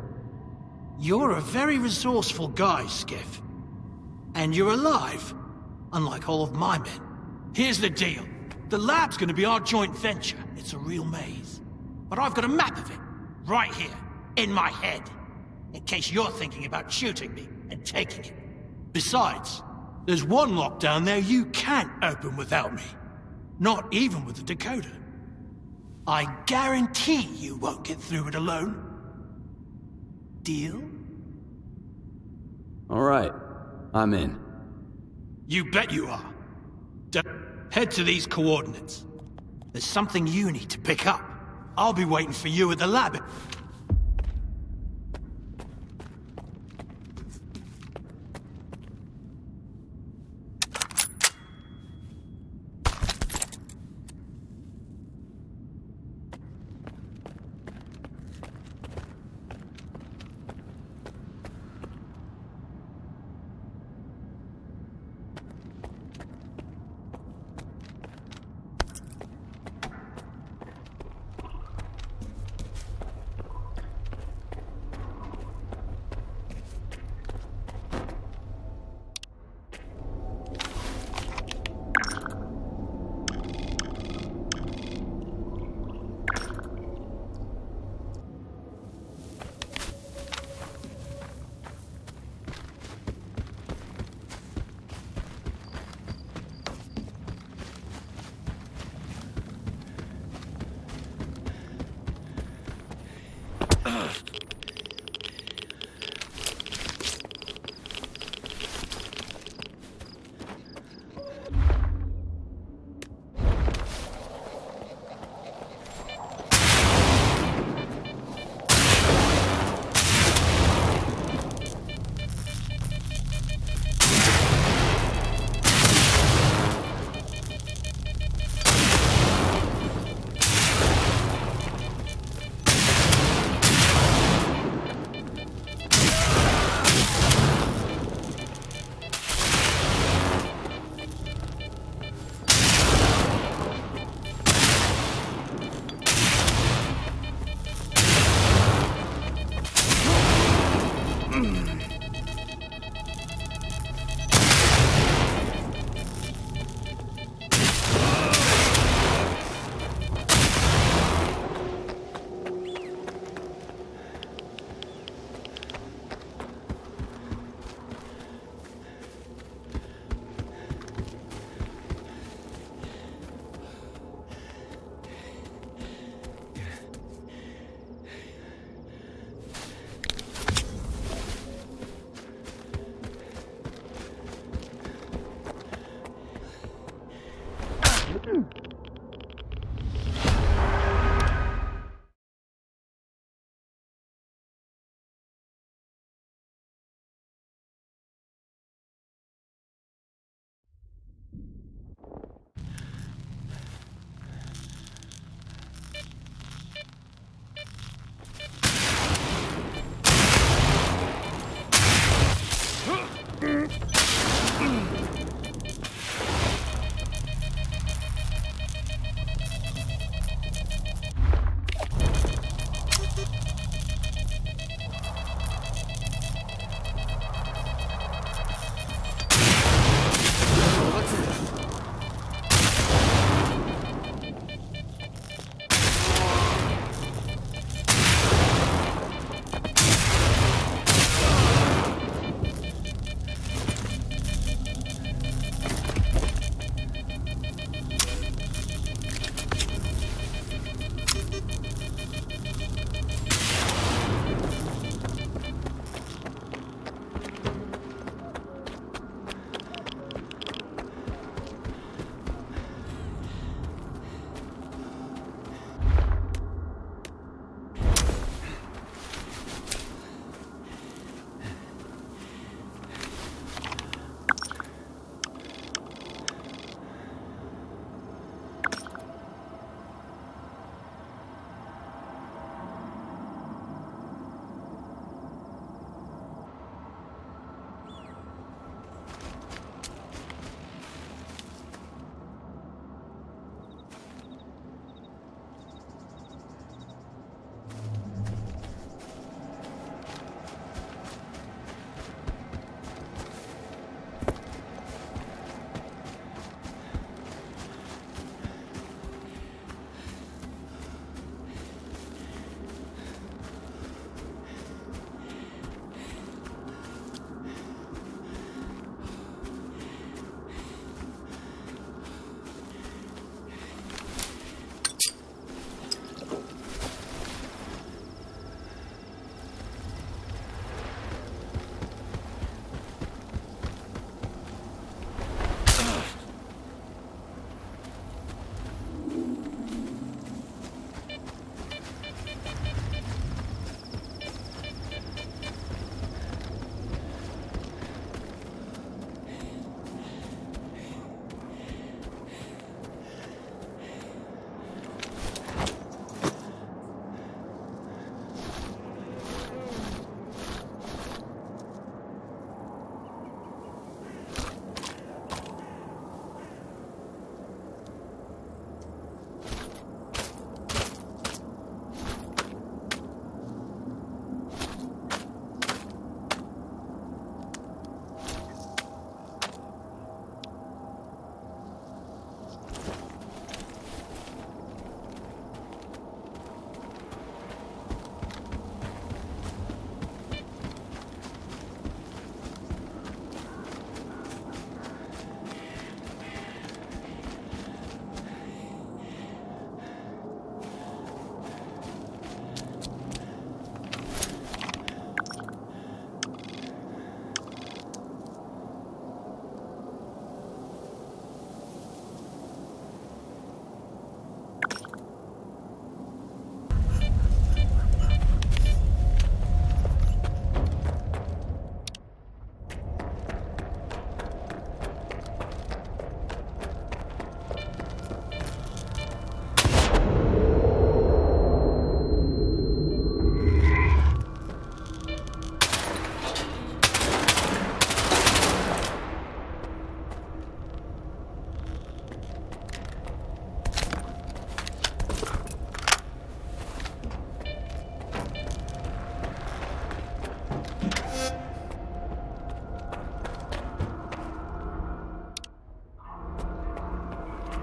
You're a very resourceful guy, Skif. And you're alive, unlike all of my men. Here's the deal. The lab's gonna be our joint venture. It's a real maze. But I've got a map of it, right here, in my head. In case you're thinking about shooting me and taking it. Besides, there's one lock down there you can't open without me. Not even with the decoder. I guarantee you won't get through it alone. Deal? All right, I'm in. You bet you are. Head to these coordinates. There's something you need to pick up. I'll be waiting for you at the lab.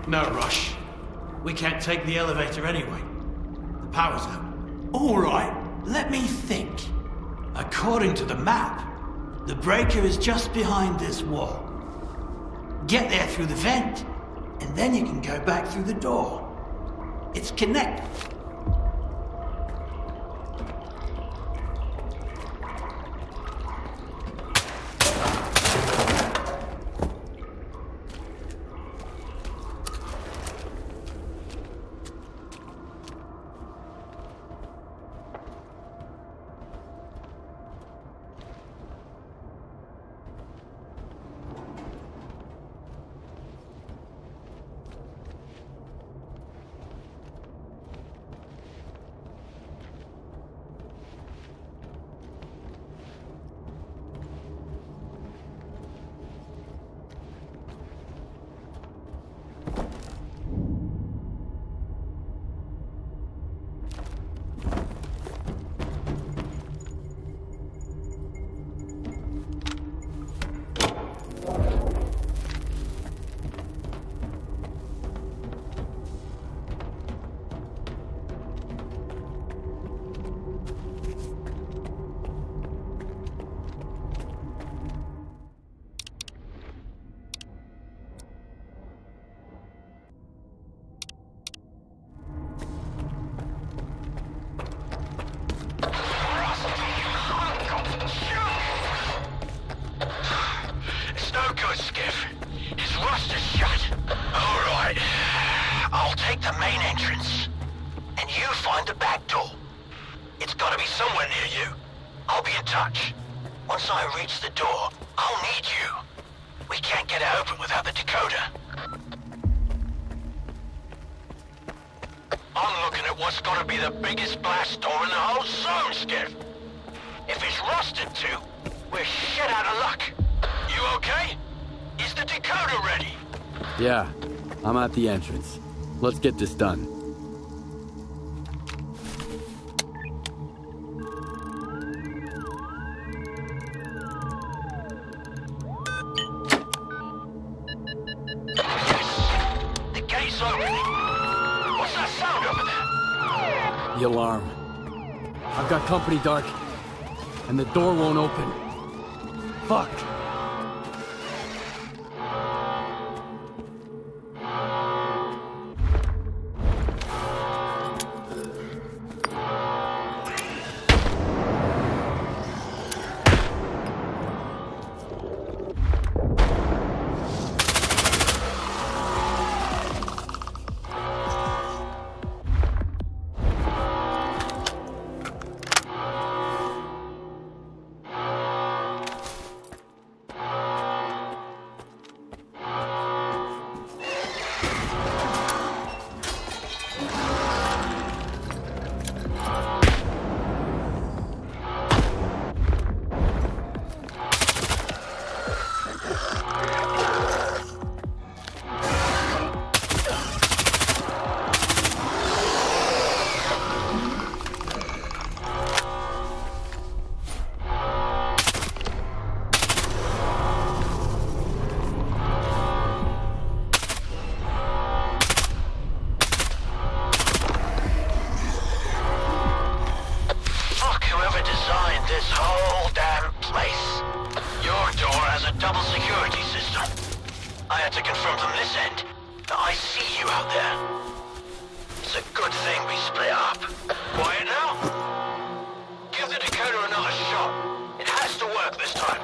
No rush. We can't take the elevator anyway. The power's out. All right, let me think. According to the map, the breaker is just behind this wall. Get there through the vent, and then you can go back through the door. It's connected. It's no good, Skif. His rust is shut. All right. I'll take the main entrance. And you find the back door. It's gotta be somewhere near you. I'll be in touch. Once I reach the door, I'll need you. We can't get it open without the decoder. I'm looking at what's gotta be the biggest blast door in the whole zone, Skif. If it's rusted too, we're shit out of luck. You okay? Is the decoder ready? Yeah, I'm at the entrance. Let's get this done. The gate's opening. What's that sound over there? The alarm. I've got company, Dark. And the door won't open. Fuck. This whole damn place. Your door has a double security system. I had to confirm from this end that I see you out there. It's a good thing we split up. Quiet now? Give the decoder another shot. It has to work this time.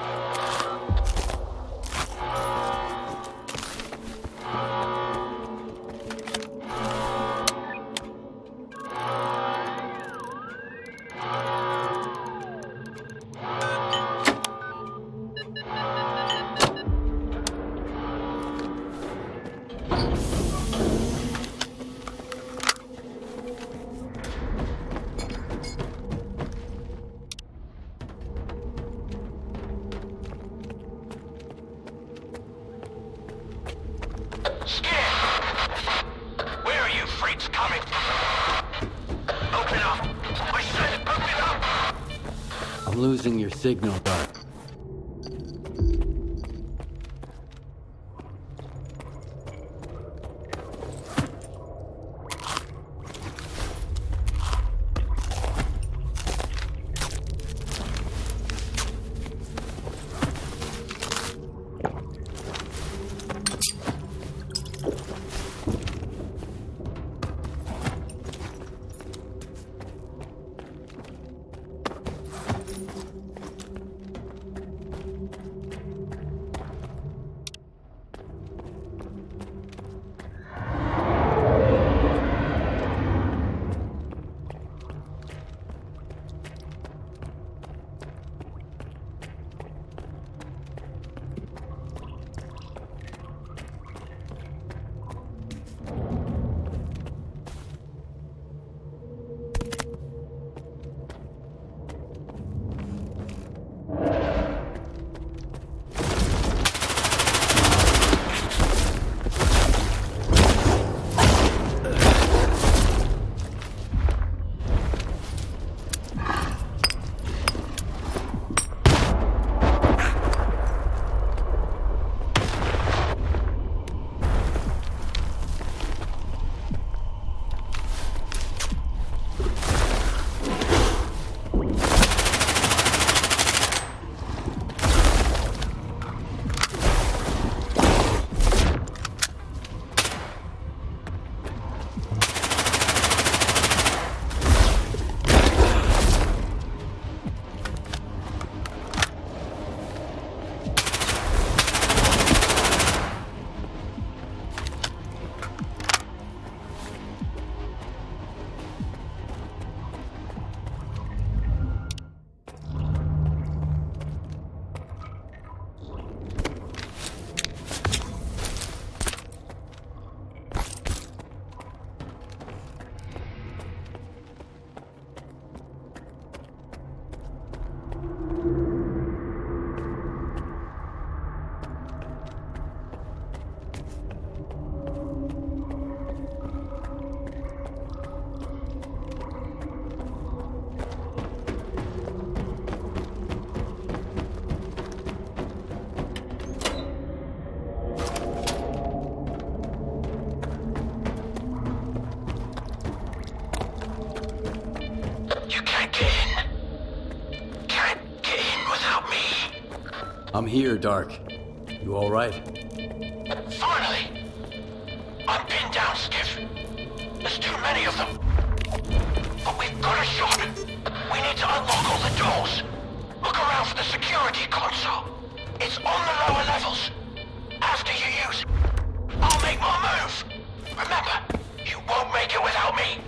I'm losing your signal, Dark. I'm here, Dark. You alright? Finally! I'm pinned down, Skif. There's too many of them. But we've got a shot. We need to unlock all the doors. Look around for the security console. It's on the lower levels. After you use it, I'll make my move. Remember, you won't make it without me.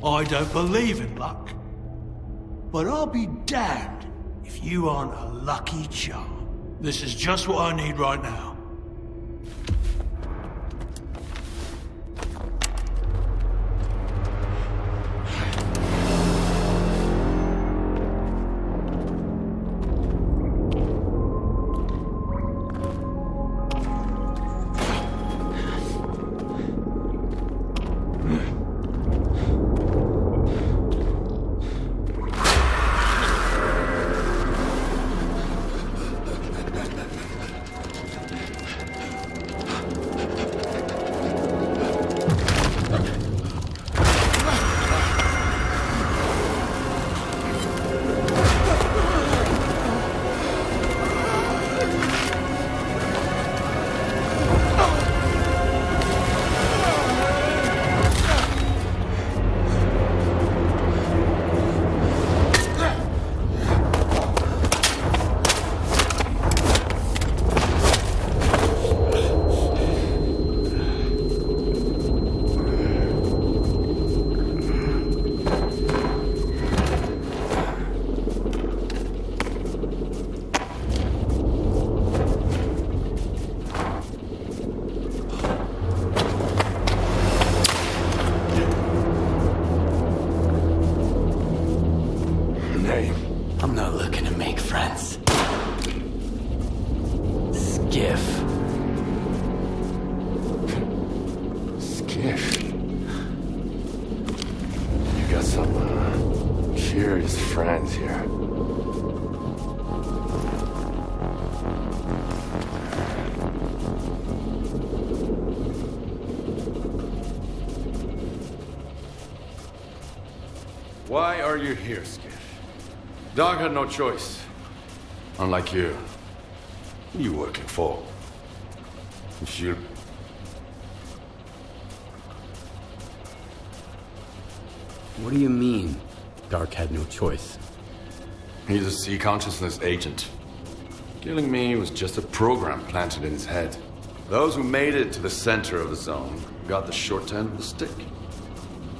I don't believe in luck. But I'll be damned if you aren't a lucky charm. This is just what I need right now. I'm not looking to make friends. Skif. Skif. You got some curious friends here. Why are you here, Skif? Doc had no choice. Unlike you. Who are you working for? S.T.A.L.K.E.R. What do you mean, Dark had no choice? He's a sea consciousness agent. Killing me was just a program planted in his head. Those who made it to the center of the zone got the short end of the stick.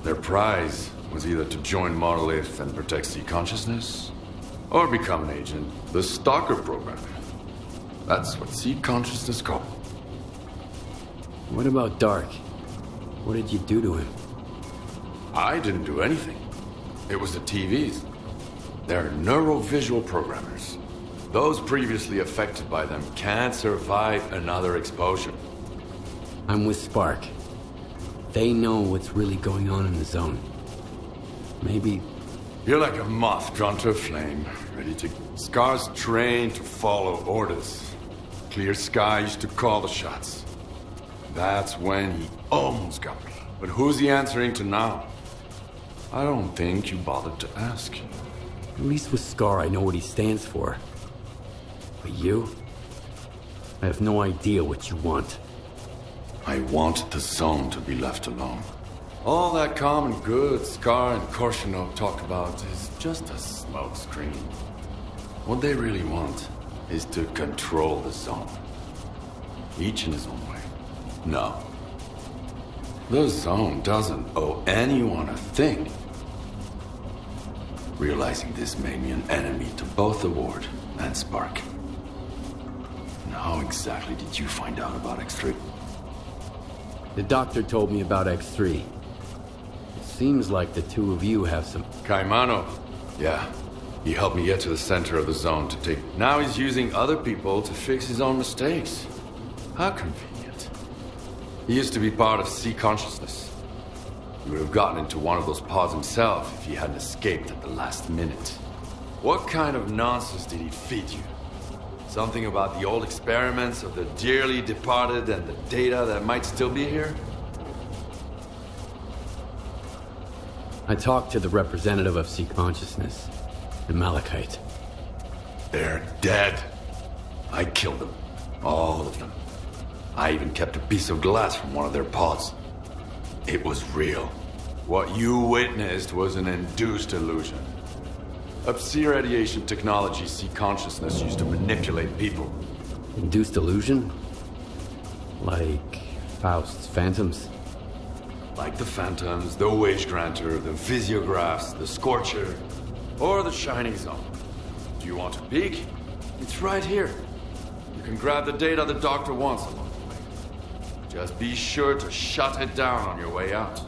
Their prize was either to join Monolith and protect sea consciousness, or become an agent, the STALKER program. That's what sea consciousness called. What about Dark? What did you do to him? I didn't do anything. It was the TVs. They're neurovisual programmers. Those previously affected by them can't survive another exposure. I'm with Spark. They know what's really going on in the zone. Maybe... You're like a moth drawn to a flame, ready to... Scar's trained to follow orders. Clear Sky used to call the shots. That's when he almost got me. But who's he answering to now? I don't think you bothered to ask. At least with Scar, I know what he stands for. But you? I have no idea what you want. I want the zone to be left alone. All that common good Scar and Chornobyl talk about is just a smokescreen. What they really want is to control the zone. Each in his own way. No. The zone doesn't owe anyone a thing. Realizing this made me an enemy to both the Ward and Spark. And how exactly did you find out about X3? The doctor told me about X3. It seems like the two of you have some... Caimano. Yeah. He helped me get to the center of the zone to take... Now he's using other people to fix his own mistakes. How convenient. He used to be part of sea consciousness. He would have gotten into one of those pods himself if he hadn't escaped at the last minute. What kind of nonsense did he feed you? Something about the old experiments of the dearly departed and the data that might still be here? I talked to the representative of sea consciousness, the Malachite. They're dead. I killed them. All of them. I even kept a piece of glass from one of their pods. It was real. What you witnessed was an induced illusion. S.T.A.L.K.E.R radiation technology sea consciousness used to manipulate people. Induced illusion? Like Faust's phantoms? Like the Phantoms, the Wage Granter, the Physiographs, the Scorcher, or the Shining Zone. Do you want a peek? It's right here. You can grab the data the Doctor wants along the way. Just be sure to shut it down on your way out.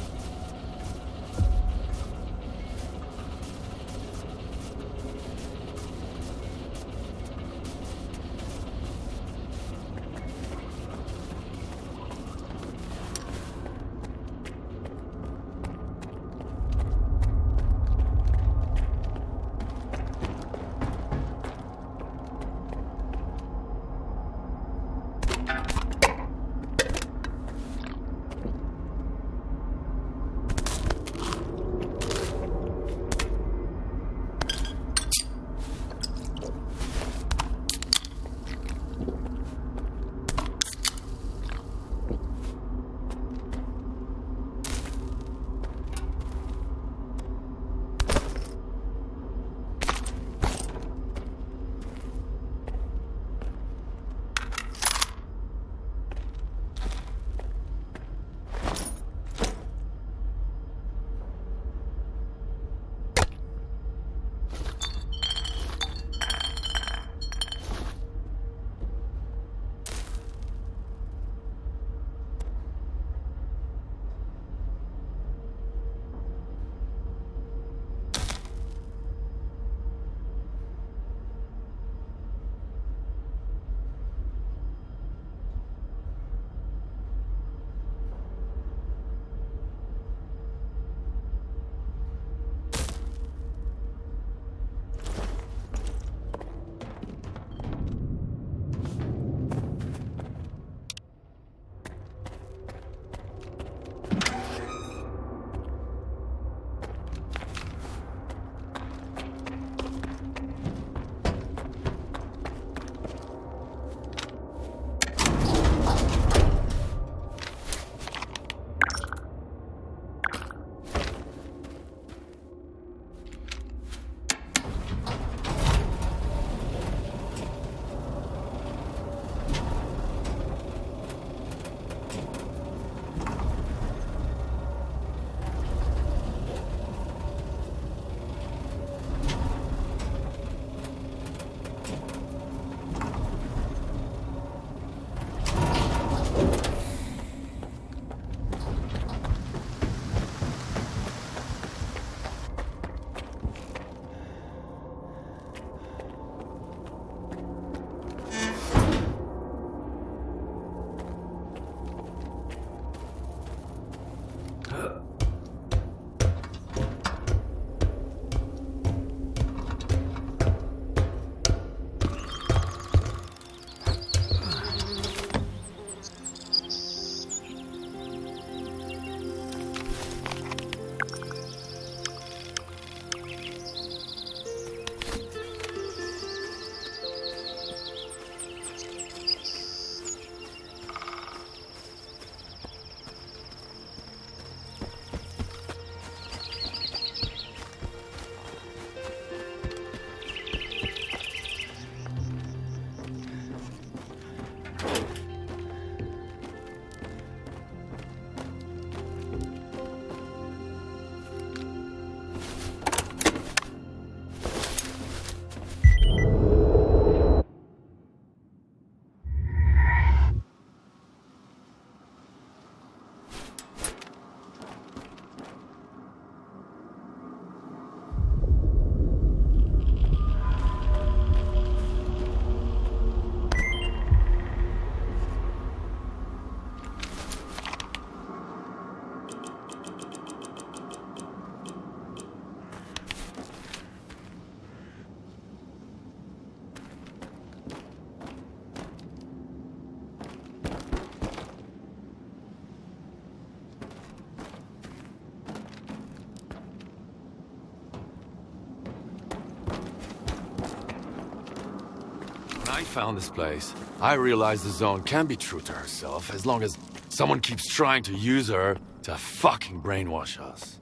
I found this place. I realized the Zone can be true to herself as long as someone keeps trying to use her to fucking brainwash us.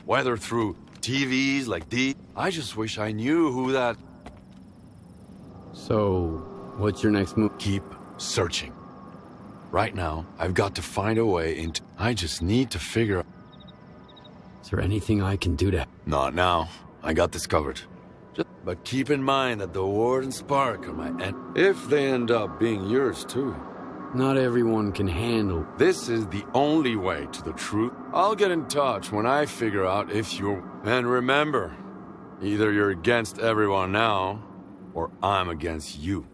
Whether through TVs like these, I just wish I knew who that... So, what's your next move? Keep searching. Right now, I've got to find a way into... I just need to figure... Is there anything I can do to... Not now. I got this covered. But keep in mind that the Ward and Spark are my end. If they end up being yours, too. Not everyone can handle... This is the only way to the truth. I'll get in touch when I figure out if you're... And remember, either you're against everyone now, or I'm against you.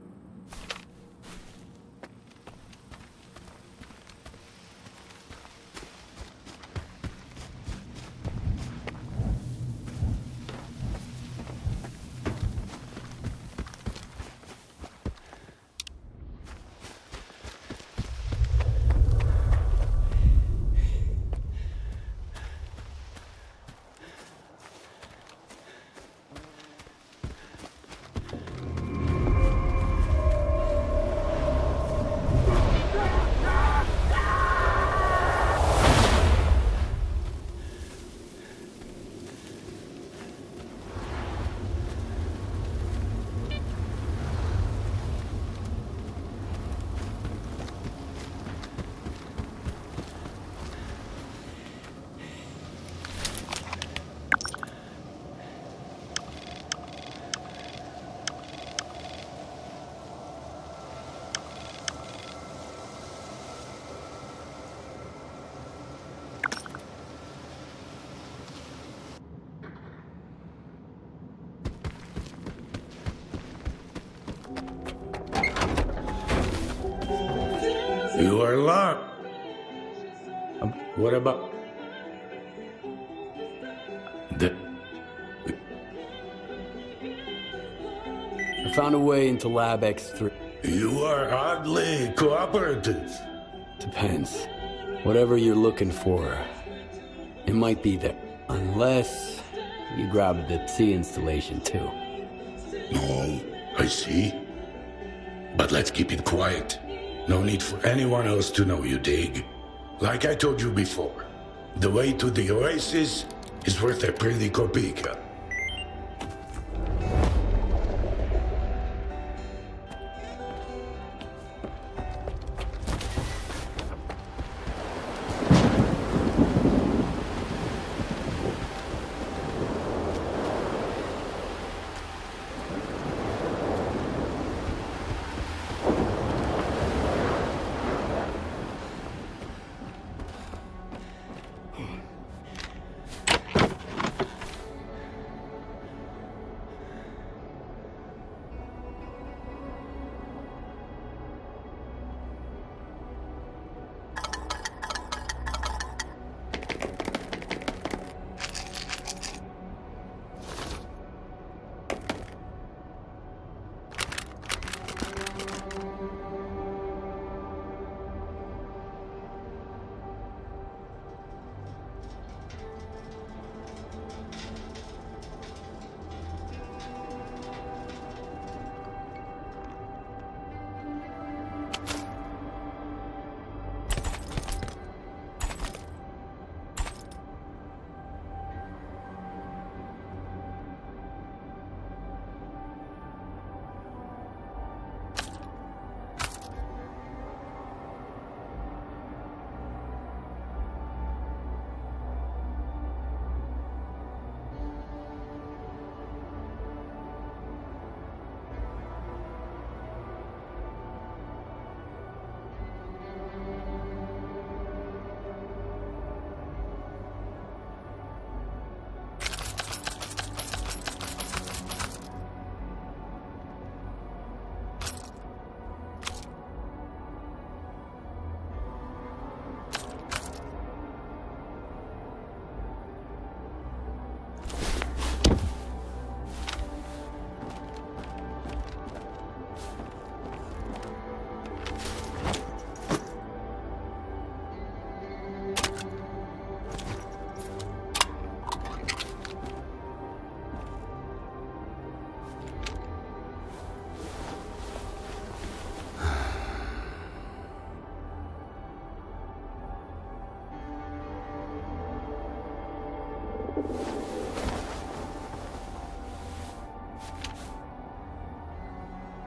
You are locked. What about... I found a way into Lab X3. You are oddly cooperative. Depends. Whatever you're looking for, it might be there. Unless you grab the C installation, too. No, I see. But let's keep it quiet. No need for anyone else to know, you dig? Like I told you before, the way to the Oasis is worth a pretty kopeka.